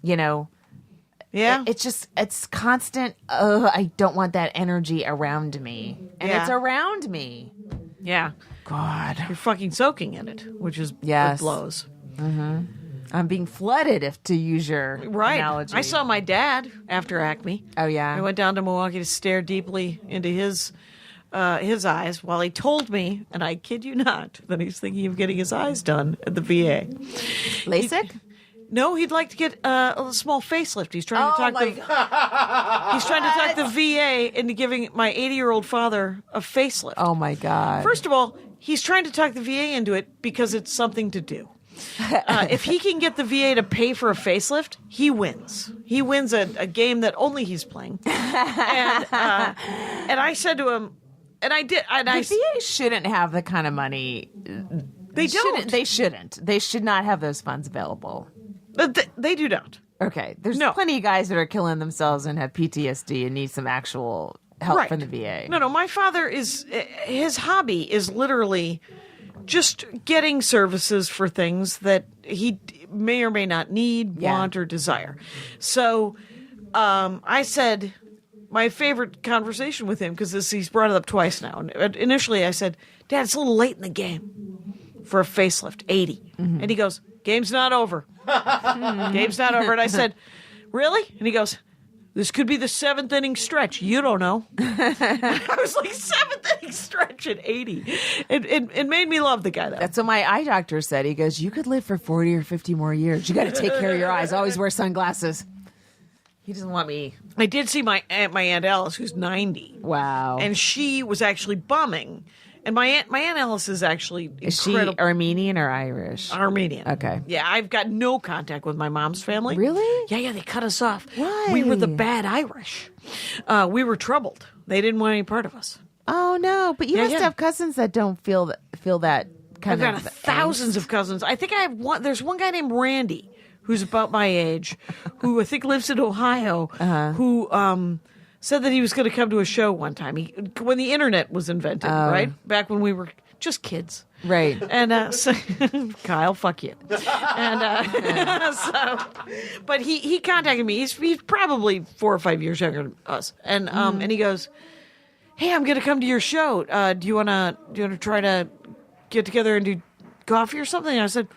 C: you know, it's constant. Oh, I don't want that energy around me, and it's around me.
D: Yeah.
C: God,
D: You're fucking soaking in it, which is
C: Yes.
D: it blows.
C: I'm being flooded, if to use your analogy.
D: I saw my dad after Acme.
C: Oh yeah.
D: I went down to Milwaukee to stare deeply into his eyes while he told me, and I kid you not, that he's thinking of getting his eyes done at the VA.
C: LASIK?
D: No, he'd like to get a small facelift. He's trying to talk he's trying to talk the VA into giving my 80-year-old father a facelift.
C: Oh my God.
D: First of all, he's trying to talk the VA into it because it's something to do. If he can get the VA to pay for a facelift, he wins. He wins a game that only he's playing. And I said to him, and I did. And
C: the VA shouldn't have the kind of money.
D: They don't.
C: They shouldn't. They should not have those funds available.
D: But they do not.
C: Okay. There's
D: No.
C: plenty of guys that are killing themselves and have PTSD and need some actual help from the VA.
D: No, my father his hobby is literally just getting services for things that he may or may not need, want, or desire. So I said my favorite conversation with him, because he's brought it up twice now. And initially I said, Dad, it's a little late in the game for a facelift, 80. And he goes, game's not over. Game's not over. And I said, really? And he goes, this could be the 7th inning stretch. You don't know. I was like, 7th inning stretch at 80. It made me love the guy, though.
C: That's what my eye doctor said. He goes, you could live for 40 or 50 more years. You got to take care of your eyes. Always wear sunglasses. He doesn't want me.
D: I did see my Aunt Alice, who's 90.
C: Wow.
D: And she was actually bumming. And my Aunt Alice is actually
C: Is she
D: incredible.
C: Armenian or Irish?
D: Armenian.
C: Okay.
D: Yeah, I've got no contact with my mom's family.
C: Really?
D: Yeah, they cut us off.
C: Why?
D: We were the bad Irish. We were troubled. They didn't want any part of us.
C: Oh no! But you
D: Yeah,
C: must
D: yeah.
C: have cousins that don't feel that kind
D: I've
C: of.
D: got thousands of cousins. I think I have one. There's one guy named Randy who's about my age, who I think lives in Ohio, who said that he was going to come to a show one time. When the internet was invented, right? Back when we were just kids.
C: Right.
D: And so, Kyle, fuck you. And but he contacted me. He's probably 4 or 5 years younger than us. And and he goes, "Hey, I'm going to come to your show. Do you want to try to get together and do coffee or something?" And I said,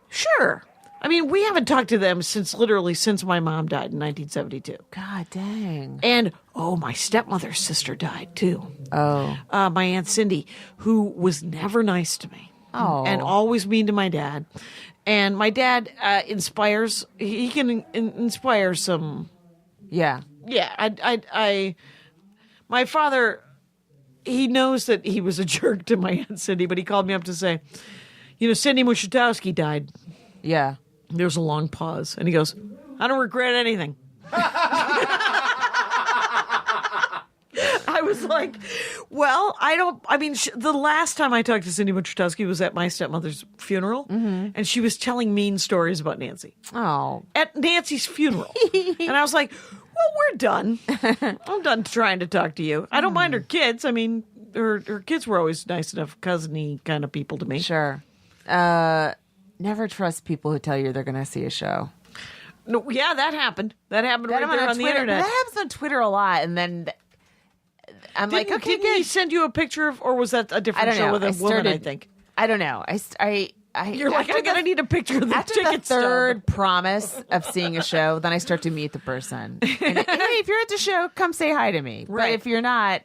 D: "Sure." I mean, we haven't talked to them since my mom died in 1972.
C: God dang.
D: And, my stepmother's sister died, too.
C: Oh.
D: My Aunt Cindy, who was never nice to me.
C: Oh.
D: And always mean to my dad. And my dad inspires, he can inspire some...
C: Yeah.
D: Yeah, my father, he knows that he was a jerk to my Aunt Cindy, but he called me up to say, Cindy Mushitowski died.
C: Yeah.
D: There was a long pause, and he goes, I don't regret anything. I was like, well, the last time I talked to Cindy Muchitowski was at my stepmother's funeral, and she was telling mean stories about Nancy.
C: Oh.
D: At Nancy's funeral. And I was like, well, we're done. I'm done trying to talk to you. I don't mind her kids. I mean, her kids were always nice enough, cousin-y kind of people to me.
C: Sure. Never trust people who tell you they're going to see a show.
D: No, yeah, that happened. That happened right there on the
C: Twitter.
D: internet.
C: That happens on Twitter a lot, and then I'm like, okay,
D: didn't
C: good.
D: he send you a picture of, or was that a
C: I
D: different
C: don't
D: show
C: know.
D: with a woman, I think?
C: I don't know.
D: You're like, I'm going to need a picture of the
C: after the
D: ticket
C: third promise of seeing a show, then I start to meet the person. And, hey, if you're at the show, come say hi to me.
D: Right.
C: But if you're not,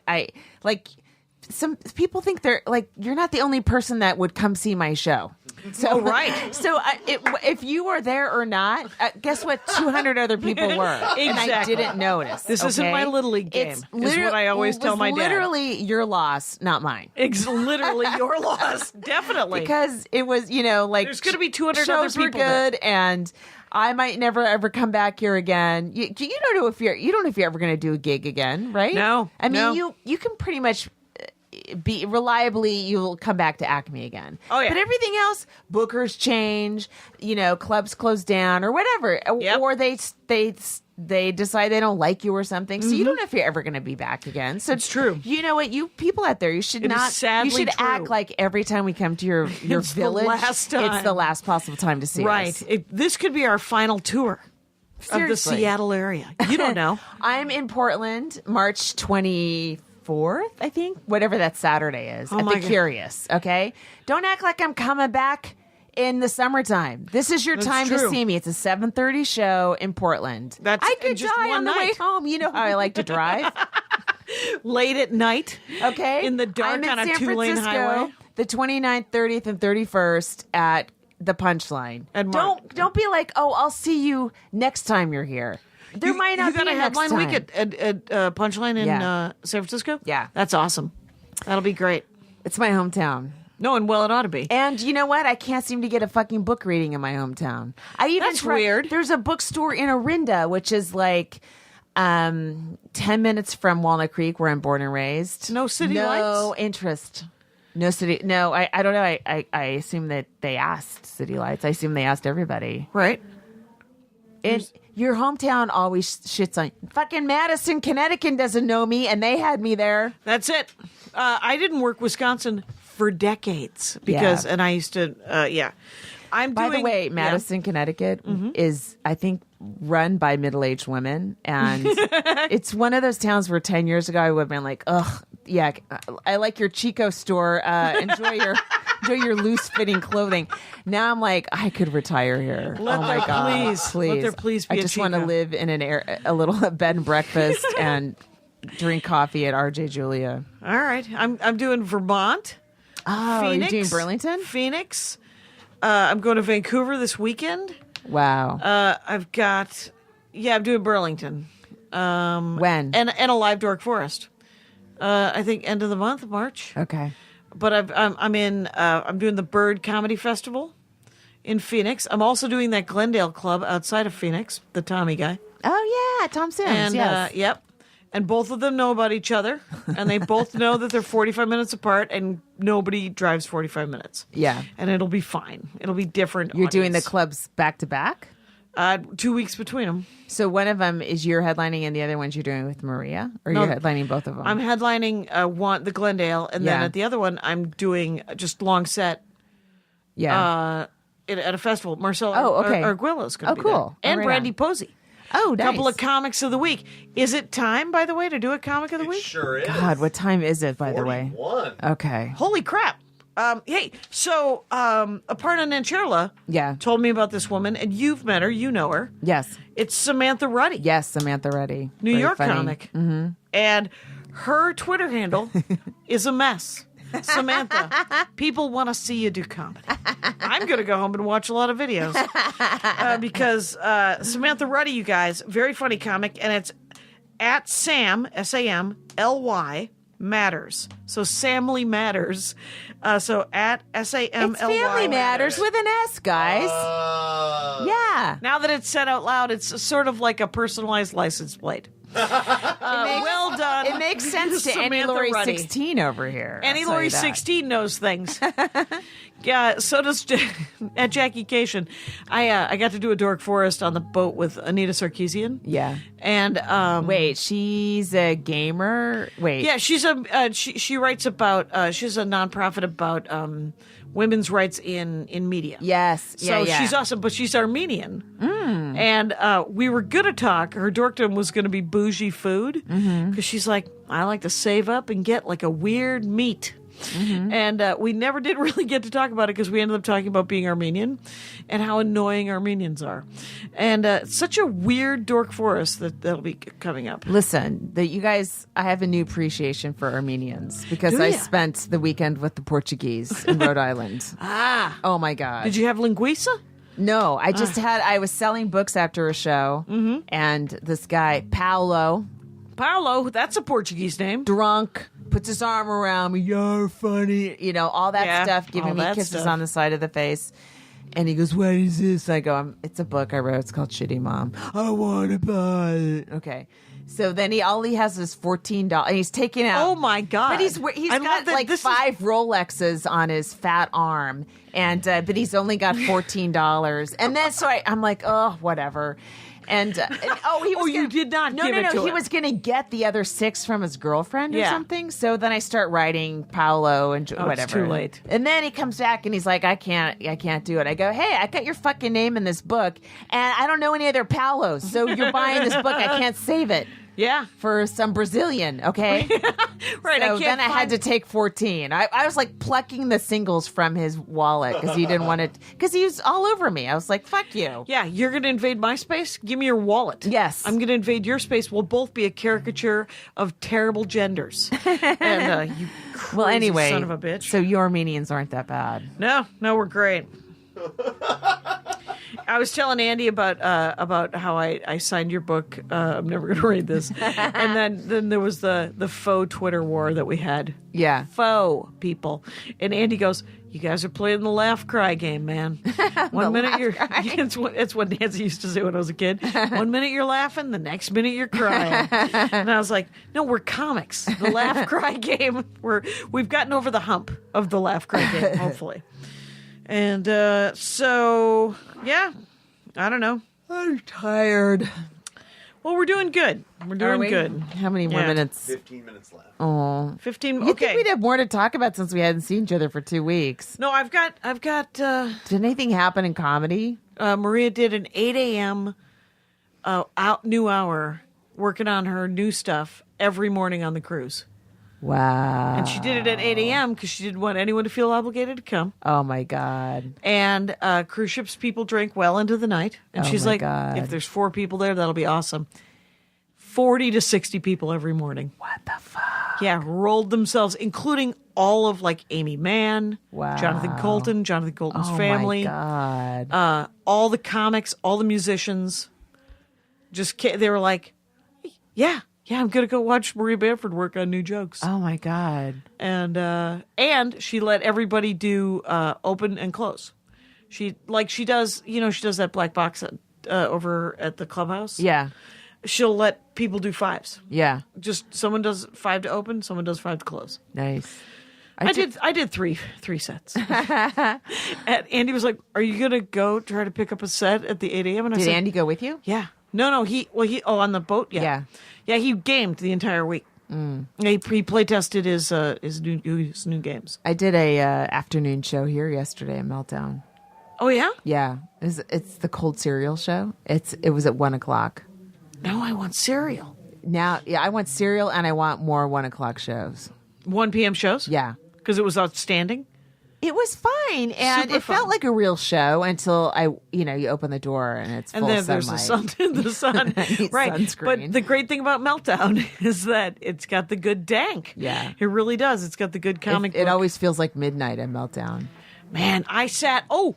C: some people think they're like, you're not the only person that would come see my show. So,
D: right.
C: So if you were there or not, guess what? 200 other people were. And I
D: Exactly.
C: didn't notice.
D: This isn't
C: okay?
D: my Little League game, is what I always tell my dad.
C: Literally your loss, not mine.
D: It's literally your loss. Definitely.
C: Because it was,
D: There's going to be 200 other
C: shows were
D: people there.
C: good, and I might never ever come back here again. You don't know if you're ever going to do a gig again, right?
D: No,
C: I mean,
D: no.
C: you can pretty much be reliably, you'll come back to Acme again.
D: Oh, yeah.
C: But everything else, bookers change, clubs close down or whatever,
D: Yep.
C: or they decide they don't like you or something. So you don't know if you're ever going to be back again. So
D: It's true.
C: You know what? You people out there, you should
D: It is
C: not.
D: sadly
C: You should
D: true.
C: act like every time we come to your
D: It's the
C: village,
D: last time.
C: it's the last possible time to see us.
D: Right. This could be our final tour of the
C: Seriously.
D: Seattle area. You don't know.
C: I'm in Portland, March 24th, I think, whatever that Saturday is, at
D: my
C: the
D: God.
C: Curious. Okay, don't act like I'm coming back in the summertime. This is your
D: That's
C: time
D: true.
C: to see me. It's a 7:30 show in Portland.
D: That's-
C: I could
D: and just
C: die
D: one
C: on the way
D: night.
C: home. You know how I like to drive.
D: Late at night.
C: Okay,
D: In the dark
C: I'm in
D: on a
C: San
D: 2-lane
C: Francisco,
D: highway.
C: the 29th, 30th, and 31st at the Punchline.
D: And Mark.
C: Don't be like, oh, I'll see you next time you're here. There might not
D: You got
C: be
D: a
C: next
D: headline
C: time.
D: week at Punchline in
C: Yeah.
D: San Francisco?
C: Yeah.
D: That's awesome. That'll be great.
C: It's my hometown.
D: No, and well, it ought to be.
C: And you know what? I can't seem to get a fucking book reading in my hometown. I even
D: That's weird.
C: There's a bookstore in Orinda, which is like 10 minutes from Walnut Creek, where I'm born and raised.
D: No city
C: no
D: lights?
C: interest. No city. No, I don't know. I assume that they asked City Lights. I assume they asked everybody.
D: Right?
C: Your hometown always shits on fucking Madison, Connecticut doesn't know me, and they had me there.
D: That's it. I didn't work Wisconsin for decades because,
C: Yeah.
D: and I used to, I'm
C: By
D: doing.
C: the way,
D: yeah.
C: Madison, Connecticut is, I think, run by middle-aged women. And it's one of those towns where 10 years ago I would have been like, ugh, yeah, I like your Chico store. Enjoy your loose-fitting clothing. Now I'm like, I could retire here.
D: Let
C: oh, my
D: there
C: God.
D: please- let there please be
C: I
D: a
C: just want to
D: Chico.
C: live in a little bed and breakfast and drink coffee at RJ Julia.
D: All right. I'm doing Vermont.
C: Oh,
D: Phoenix,
C: you're doing Burlington?
D: Phoenix. I'm going to Vancouver this weekend.
C: Wow.
D: I'm doing Burlington.
C: When?
D: And a live Dork Forest. I think end of the month, March.
C: Okay.
D: But I'm doing the Bird Comedy Festival in Phoenix. I'm also doing that Glendale Club outside of Phoenix, the Tommy guy.
C: Oh, yeah, Tom Sims,
D: And
C: yes.
D: yep. And both of them know about each other, and they both know that they're 45 minutes apart, and nobody drives 45 minutes.
C: Yeah.
D: And it'll be fine. It'll be different.
C: You're doing the
D: audience.
C: clubs back to back?
D: 2 weeks between them.
C: So one of them is you're headlining and the other one's you're doing with Maria? Or
D: No,
C: you're headlining both of them?
D: I'm headlining the Glendale, and then
C: Yeah.
D: at the other one, I'm doing just long set
C: yeah.
D: at a festival. Marcelo
C: Oh, okay.
D: Arguello's going to be
C: cool.
D: there. And
C: Right
D: Brandy
C: on.
D: Posey.
C: Oh, nice.
D: Couple of comics of the week. Is it time, by the way, to do a comic of the week?
E: Sure is.
C: God, what time is it, by the way?
E: 41.
C: Okay.
D: Holy crap. Hey, so Aparna Nancherla
C: Yeah.
D: told me about this woman, and you've met her, you know her.
C: Yes.
D: It's Samantha Ruddy,
C: Yes, Samantha Ruddy.
D: New
C: Very
D: York
C: funny.
D: comic. Mm-hmm. And her Twitter handle is a mess. Samantha, people want to see you do comedy. I'm going to go home and watch a lot of videos because Samantha Ruddy, you guys, very funny comic, and it's at Sam, SAMLY, Matters. So Samly Matters. So at SAMLY.
C: It's Family Matters with an S, guys. Yeah.
D: Now that it's said out loud, it's sort of like a personalized license plate. Well done.
C: It makes sense to Annie
D: Samantha
C: Laurie
D: Ruddy.
C: 16 over here.
D: Annie
C: I'll tell
D: Laurie
C: you that.
D: 16 knows things. Yeah, so does at Jackie Cation. I got to do a Dork Forest on the boat with Anita Sarkeesian.
C: Yeah.
D: And
C: Wait, she's a gamer? Wait.
D: yeah, she's she writes about she's a nonprofit about women's rights in media.
C: Yes.
D: So
C: Yeah.
D: she's awesome, but she's Armenian. And we were going to talk. Her dorkdom was going to be bougie food because she's like, I like to save up and get like a weird meat. And we never did really get to talk about it because we ended up talking about being Armenian and how annoying Armenians are. And it's such a weird dork forest that'll be coming up.
C: Listen, you guys, I have a new appreciation for Armenians because
D: Do
C: I
D: ya?
C: spent the weekend with the Portuguese in Rhode Island.
D: Ah.
C: Oh my God.
D: Did you have linguiça?
C: No, I just I was selling books after a show and this guy, Paolo,
D: Paulo, that's a Portuguese name.
C: drunk, puts his arm around me. You're funny. You know, all that
D: Yeah,
C: stuff, giving
D: all
C: me
D: that
C: kisses
D: stuff.
C: on the side of the face. And he goes, what is this? I go, it's a book I wrote. It's called Shitty Mom. I want to buy it. Okay. So then all he has is $14, and he's taking out.
D: Oh my God!
C: But he's
D: I love
C: got
D: that
C: like
D: this is-
C: 5 Rolexes on his fat arm, and but he's only got $14. And then I'm like, oh, whatever. And he was
D: you did not
C: no
D: give
C: no
D: it
C: no
D: to
C: he
D: him.
C: was gonna get the other 6 from his girlfriend or
D: Yeah.
C: something. So then I start writing Paolo and whatever.
D: It's too late.
C: And then he comes back and he's like, I can't do it. I go, hey, I got your fucking name in this book, and I don't know any other Paolos, so you're buying this book. I can't save it.
D: Yeah.
C: For some Brazilian, okay?
D: Right.
C: So then I had to take 14. I was like plucking the singles from his wallet because he didn't want it, because he was all over me. I was like, fuck you.
D: Yeah, you're going to invade my space? Give me your wallet.
C: Yes.
D: I'm going to invade your space. We'll both be a caricature of terrible genders. And you crazy
C: Well, anyway,
D: son of a bitch.
C: so your Armenians aren't that bad.
D: No, we're great. I was telling Andy about how I signed your book. I'm never going to read this. And then there was the faux Twitter war that we had.
C: Yeah.
D: Faux people. And Andy goes, you guys are playing the laugh cry game, man. One minute you're it's what Nancy used to say when I was a kid. 1 minute you're laughing, the next minute you're crying. And I was like, no, we're comics. The laugh cry game. We've gotten over the hump of the laugh cry game, hopefully. And so, yeah, I don't know.
C: I'm tired.
D: Well, we're doing good. We're doing good.
C: How many more
D: Yeah.
C: minutes?
E: 15 minutes left.
C: Oh.
D: 15.
C: You
D: Okay.
C: think we'd have more to talk about since we hadn't seen each other for 2 weeks?
D: No, I've got.
C: Did anything happen in comedy?
D: Maria did an 8 a.m. New hour working on her new stuff every morning on the cruise.
C: Wow.
D: And she did it at 8 a.m. because she didn't want anyone to feel obligated to come.
C: Oh, my God.
D: And cruise ships people drink well into the night. And
C: Oh,
D: she's
C: my
D: like,
C: God.
D: if there's 4 people there, that'll be awesome. 40 to 60 people every morning.
C: What the fuck?
D: Yeah, rolled themselves, including all of like Amy Mann,
C: Wow.
D: Jonathan Colton's
C: Oh,
D: family,
C: my God.
D: all the comics, all the musicians. They were like, yeah, I'm gonna go watch Maria Bamford work on new jokes.
C: Oh, my God.
D: And she let everybody do open and close. She does that black box over at the clubhouse.
C: Yeah.
D: She'll let people do 5s.
C: Yeah.
D: Just someone does 5 to open, someone does 5 to close.
C: Nice.
D: I did three sets. And Andy was like, "Are you gonna go try to pick up a set at the 8 a.m.?" And I
C: Did
D: said,
C: Andy go with you?
D: "Yeah, no, he on the boat, yeah, he gamed the entire week. He play tested his new games.
C: I did a afternoon show here yesterday at Meltdown.
D: Oh yeah,
C: Yeah, it's the cold cereal show. It was at 1:00.
D: now I want cereal.
C: Now, yeah, I want cereal and I want more 1:00 shows.
D: 1 p.m. shows,
C: Yeah,
D: because it was outstanding.
C: it was fine, and
D: Super
C: it felt
D: fun.
C: like a real show until you open the door and it's
D: And
C: full
D: then there's the
C: sunlight.
D: sun, the sun,
C: Need
D: right?
C: sunscreen.
D: But the great thing about Meltdown is that it's got the good dank.
C: Yeah.
D: it really does. It's got the good comic.
C: It
D: book.
C: always feels like midnight at Meltdown.
D: Man, I sat. Oh,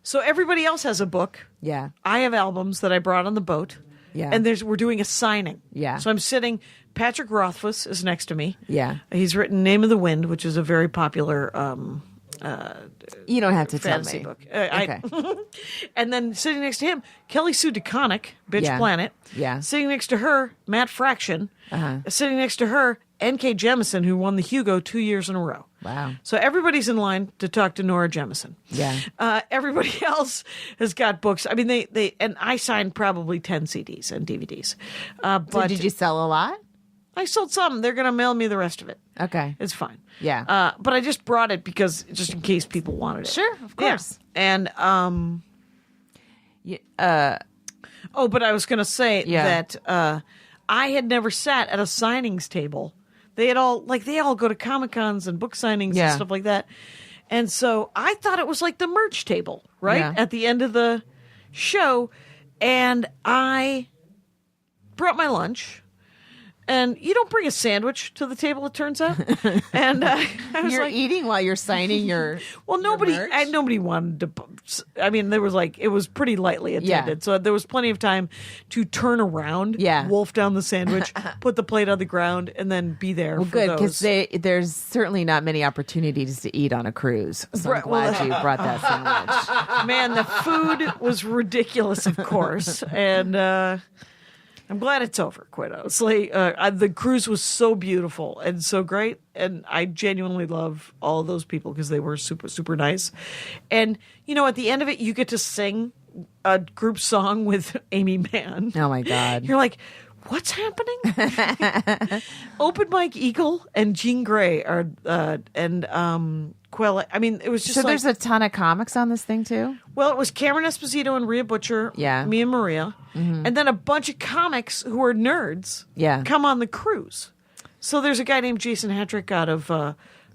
D: so everybody else has a book.
C: Yeah,
D: I have albums that I brought on the boat.
C: Yeah.
D: And we're doing a signing.
C: Yeah.
D: So I'm sitting. Patrick Rothfuss is next to me.
C: yeah.
D: He's written Name of the Wind, which is a very popular
C: You don't have to tell
D: fantasy
C: me.
D: book.
C: Okay.
D: And then sitting next to him, Kelly Sue DeConnick, Bitch
C: Yeah.
D: Planet.
C: Yeah.
D: Sitting next to her, Matt Fraction.
C: Uh-huh.
D: Sitting next to her, N.K. Jemisin, who won the Hugo 2 years in a row.
C: Wow.
D: So everybody's in line to talk to Nora Jemisin.
C: Yeah.
D: Everybody else has got books. I mean, they and I signed probably 10 CDs and DVDs.
C: So
D: But
C: did you sell a lot?
D: I sold some. They're going to mail me the rest of it.
C: Okay.
D: It's fine.
C: Yeah.
D: But I just brought it because just in case people wanted it.
C: Sure, of
D: Yeah.
C: course.
D: And but I was going to say
C: Yeah.
D: that I had never sat at a signings table. They all go to Comic-Cons and book signings
C: Yeah.
D: and stuff like that. And so I thought it was like the merch table, right?
C: Yeah.
D: At the end of the show. And I brought my lunch. And you don't bring a sandwich to the table, it turns out. And I was
C: You're
D: like,
C: eating while you're signing your.
D: well,
C: your merch?
D: nobody wanted to. I mean, there was it was pretty lightly attended, so there was plenty of time to turn around,
C: Yeah.
D: wolf down the sandwich, put the plate on the ground, and then be there.
C: Well,
D: for
C: good,
D: those.
C: because there's certainly not many opportunities to eat on a cruise. So I'm
D: Right, well,
C: glad you brought that sandwich.
D: Man, the food was ridiculous, of course, and I'm glad it's over, quite honestly. The cruise was so beautiful and so great, and I genuinely love all of those people because they were super, super nice. And, at the end of it, you get to sing a group song with Amy Mann.
C: Oh, my God.
D: You're like, what's happening? Open Mike Eagle and Jean Grey are, and Quell. I mean, it was just
C: So there's a ton of comics on this thing, too?
D: well, it was Cameron Esposito and Rhea Butcher,
C: Yeah.
D: me and Maria, and then a bunch of comics who are nerds
C: Yeah.
D: come on the cruise. So there's a guy named Jason Hattrick out of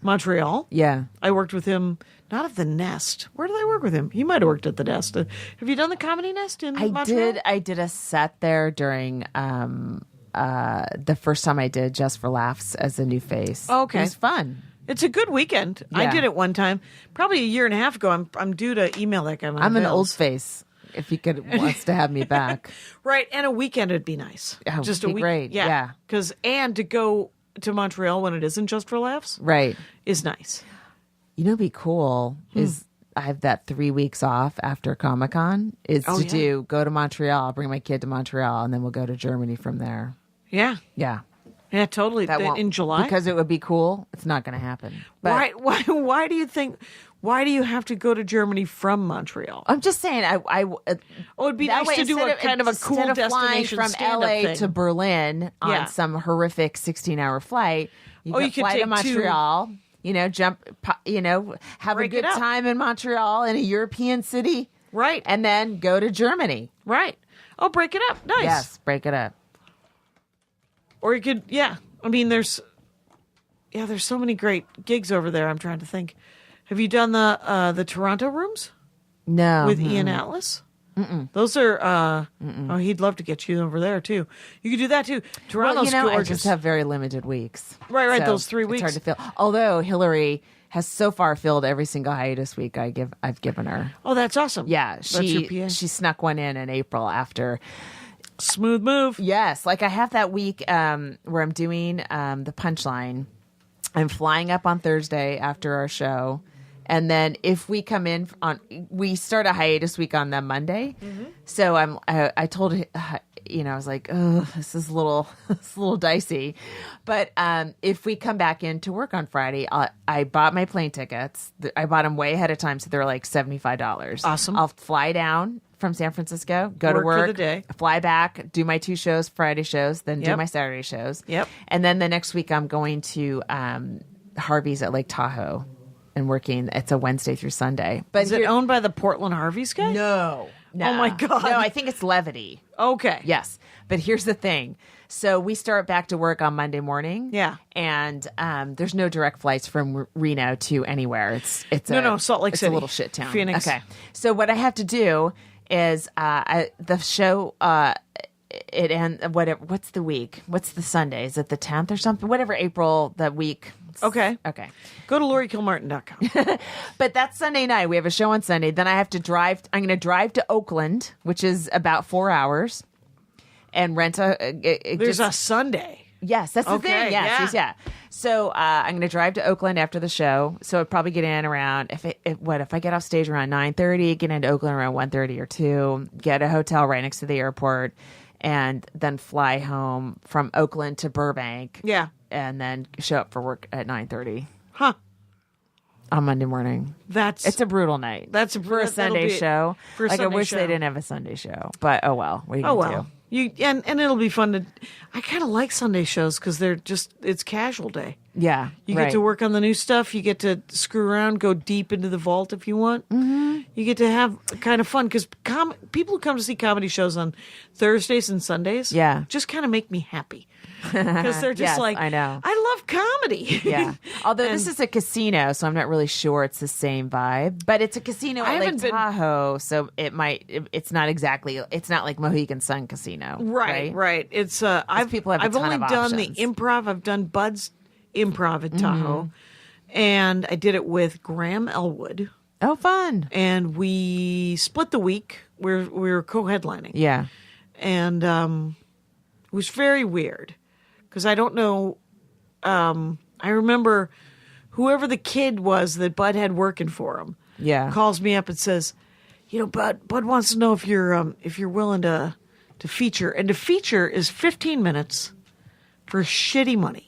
D: Montreal.
C: Yeah.
D: I worked with him, not at the Nest. Where did I work with him? He might have worked at the Nest. Have you done the Comedy Nest in Montreal?
C: I did a set there during the first time I did Just for Laughs as a new face.
D: Oh, okay.
C: It was fun.
D: It's a good weekend. I
C: Yeah.
D: did it one time, probably a year and a half ago. I'm due to email that guy.
C: I'm an old face. If he wants to have me back.
D: Right, and a weekend would be nice.
C: Oh,
D: Just
C: it'd
D: a
C: be
D: week,
C: great, yeah.
D: Because and to go to Montreal when it isn't Just for Laughs
C: Right.
D: is nice.
C: You know, what'd be cool is I have that 3 weeks off after Comic-Con is
D: Oh, yeah.
C: go to Montreal. I'll bring my kid to Montreal and then we'll go to Germany from there.
D: Yeah,
C: Yeah.
D: yeah, totally.
C: Won't-
D: In July,
C: Because it would be cool. It's not going to happen. But
D: why do you think? Why do you have to go to Germany from Montreal?
C: I'm just saying,
D: Oh, it'd be
C: that
D: nice
C: way,
D: to do
C: instead
D: a
C: of-
D: kind of a cool
C: instead of flying
D: destination
C: from
D: stand-up
C: LA
D: thing.
C: to Berlin on
D: Yeah.
C: some horrific 16-hour flight. You
D: you could
C: fly to
D: take
C: Montreal. Have
D: Break
C: a
D: it
C: good
D: up.
C: time in Montreal in a European city,
D: Right,
C: and then go to Germany.
D: right. Oh, break it up. Nice.
C: Yes, break it up.
D: Or you could, yeah. I mean, there's so many great gigs over there. I'm trying to think. Have you done the Toronto rooms
C: No,
D: with Ian Atlas? Those are. Oh, he'd love to get you over there too. You could do that too.
C: well,
D: Toronto's
C: I
D: gorgeous.
C: just have very limited weeks.
D: Right,
C: So
D: those 3 weeks.
C: It's hard to fill. Although Hillary has so far filled every single hiatus week I've given her.
D: Oh, that's awesome.
C: Yeah,
D: That's your PA.
C: she snuck one in April after.
D: Smooth move.
C: Yes, like I have that week where I'm doing the Punchline. I'm flying up on Thursday after our show, and then if we come in we start a hiatus week on the Monday. So I told I was like, oh, this is a little dicey, but if we come back in to work on Friday, I bought my plane tickets. I bought them way ahead of time, so they're like $75.
D: Awesome.
C: I'll fly down from San Francisco, go to
D: Work for
C: work,
D: the day.
C: fly back, do my 2 shows, Friday shows, then do
D: Yep.
C: my Saturday shows.
D: Yep.
C: And then the next week I'm going to Harvey's at Lake Tahoe and working. It's a Wednesday through Sunday. But
D: Is it owned by the Portland Harvey's guy?
C: No.
D: Oh, my God.
C: No, I think it's Levity.
D: Okay.
C: Yes. But here's the thing. So we start back to work on Monday morning.
D: Yeah.
C: And there's no direct flights from Reno to anywhere. It's
D: No, Salt Lake
C: it's
D: City.
C: a little shit town.
D: Phoenix.
C: Okay. So what I have to do is the show it ends what's the week? What's the Sunday? Is it the 10th or something? Whatever April that week.
D: Okay.
C: Okay.
D: Go to LaurieKilmartin.com.
C: But that's Sunday night. We have a show on Sunday. Then I have to drive. I'm going to drive to Oakland, which is about 4 hours, and rent
D: There's a Sunday.
C: Yes, that's the
D: Okay,
C: thing. Yes,
D: yeah.
C: So I'm going to drive to Oakland after the show. So I'd probably get in around if I get off stage around 9:30, get into Oakland around 1:30 or 2, get a hotel right next to the airport, and then fly home from Oakland to Burbank.
D: Yeah.
C: And then show up for work at 9:30
D: Huh.
C: on Monday morning.
D: It's
C: a brutal night.
D: That's
C: for a
D: that'll
C: Sunday
D: be-
C: show.
D: for a
C: like
D: Sunday
C: I wish
D: show.
C: they didn't have a Sunday show, but oh well. What are you
D: Oh
C: gonna
D: well.
C: do?
D: And it'll be fun to. I kind of like Sunday shows because it's casual day.
C: Yeah,
D: You
C: right.
D: get to work on the new stuff. You get to screw around, go deep into the vault if you want. Mm-hmm. You get to have kind of fun because people who come to see comedy shows on Thursdays and Sundays,
C: Yeah.
D: just kind of make me happy because they're just
C: Yes,
D: like,
C: I know.
D: I love comedy.
C: Yeah. Although this is a casino, so I'm not really sure it's the same vibe. But it's a casino
D: I
C: at Lake
D: haven't been-
C: Tahoe, so it's not exactly. It's not like Mohegan Sun Casino,
D: Right. It's
C: people have a
D: I've
C: ton
D: only
C: of
D: done the
C: options.
D: improv. I've done Bud's Improv at Tahoe, and I did it with Graham Elwood,
C: Oh, fun!
D: and we split the week. We were co-headlining.
C: Yeah.
D: And it was very weird because I don't know. I remember whoever the kid was that Bud had working for him.
C: Yeah.
D: calls me up and says, "Bud wants to know if you're willing to to feature. And to feature is 15 minutes for shitty money.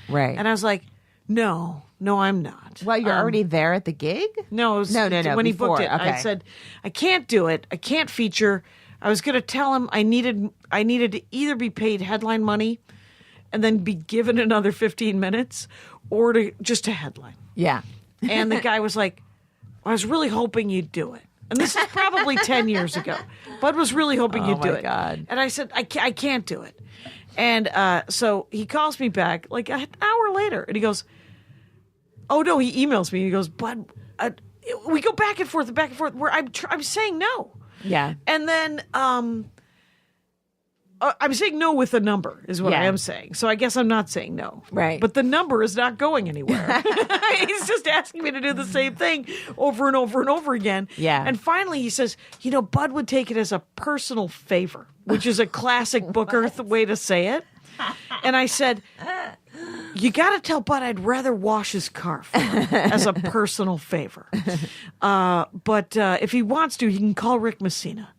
C: Right.
D: And I was like, no, I'm not.
C: Well, you're already there at the gig?
D: No, it was,
C: No,
D: when he
C: before.
D: booked it, I
C: Okay.
D: said, I can't do it. I can't feature. I was going to tell him I needed to either be paid headline money and then be given another 15 minutes or to just a headline.
C: Yeah.
D: And the guy was like, I was really hoping you'd do it. And this is probably 10 years ago. Bud was really hoping you'd do
C: my
D: it.
C: God.
D: And I said, I can't do it. And so he calls me back like an hour later and he goes, oh no, he emails me. He goes, Bud, we go back and forth where I'm saying no.
C: Yeah.
D: And then I'm saying no with a number is what
C: Yeah.
D: I am saying. So I guess I'm not saying no.
C: Right.
D: But the number is not going anywhere. He's just asking me to do the same thing over and over and over again.
C: Yeah.
D: And finally he says, Bud would take it as a personal favor, which is a classic Booker way to say it. And I said, you got to tell Bud I'd rather wash his car for him as a personal favor. But if he wants to, he can call Rick Messina,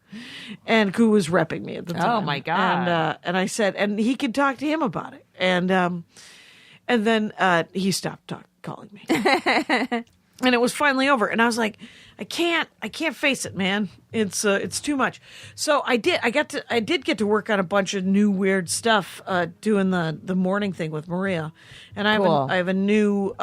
D: and who was repping me at the time.
C: Oh, my God.
D: And I said, and he could talk to him about it. And then he stopped calling me. And it was finally over. And I was like, I can't face it, man. It's too much. So I did get to work on a bunch of new weird stuff, doing the morning thing with Maria. And
C: Cool.
D: I have a new,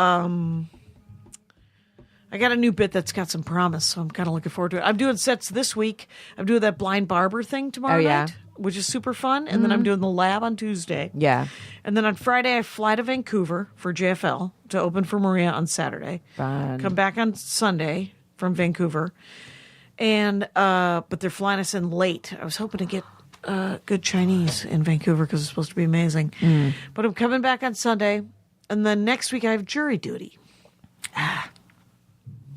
D: I got a new bit that's got some promise. So I'm kind of looking forward to it. I'm doing sets this week. I'm doing that blind barber thing tomorrow
C: yeah?
D: night, which is super fun. And then I'm doing the lab on Tuesday.
C: Yeah.
D: And then on Friday, I fly to Vancouver for JFL to open for Maria on Saturday.
C: Fun.
D: Come back on Sunday from Vancouver. And, but they're flying us in late. I was hoping to get good Chinese in Vancouver because it's supposed to be amazing. But I'm coming back on Sunday. And then next week, I have jury duty.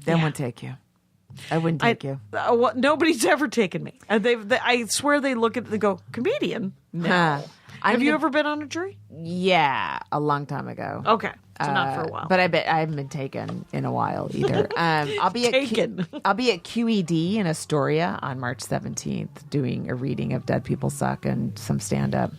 C: Then would take you. I wouldn't take you.
D: Well, nobody's ever taken me. I swear they look at it and go, comedian? No.
C: Huh.
D: Have you ever been on a jury?
C: Yeah, a long time ago.
D: Okay. So not for a while.
C: But I bet I haven't been taken in a while either. I'll be
D: Taken.
C: I'll be at QED in Astoria on March 17th doing a reading of Dead People Suck and some stand up.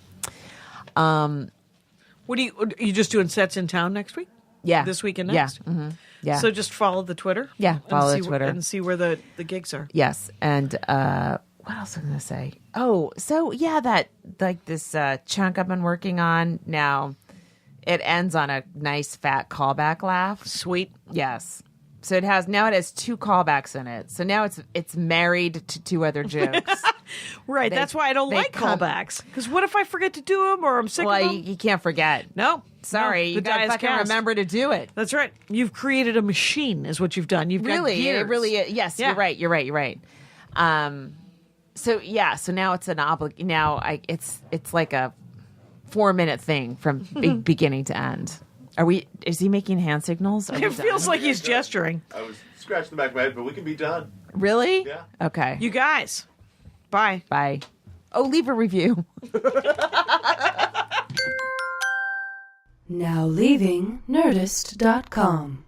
D: What are you just doing sets in town next week?
C: Yeah.
D: This week and next?
C: Yeah. Mm-hmm. Yeah.
D: So just follow the Twitter?
C: Yeah, follow
D: and
C: the Twitter.
D: And see where the gigs are.
C: Yes. And what else was I going to say? Oh, so yeah, that like this chunk I've been working on now, it ends on a nice fat callback laugh.
D: Sweet.
C: Yes. So it has 2 callbacks in it. So now it's married to 2 other jokes.
D: Right. That's why I don't like callbacks. Because what if I forget to do them or I'm sick
C: Well,
D: of them?
C: you can't forget.
D: No.
C: Sorry,
D: No,
C: you
D: the
C: got
D: die
C: to
D: is
C: fucking
D: cast.
C: remember to do it.
D: That's right. You've created a machine is what you've done. You've got
C: Really,
D: gears.
C: it really is. Yes,
D: Yeah.
C: you're right. So yeah, so now it's an it's like a 4-minute thing from beginning to end. Is he making hand signals? Are we
D: It feels
C: done?
D: like he's gesturing.
E: I was scratching the back of my head, but we can be done.
C: Really?
E: Yeah.
C: Okay.
D: You guys. Bye.
C: Bye. Oh, leave a review.
A: Now leaving Nerdist.com.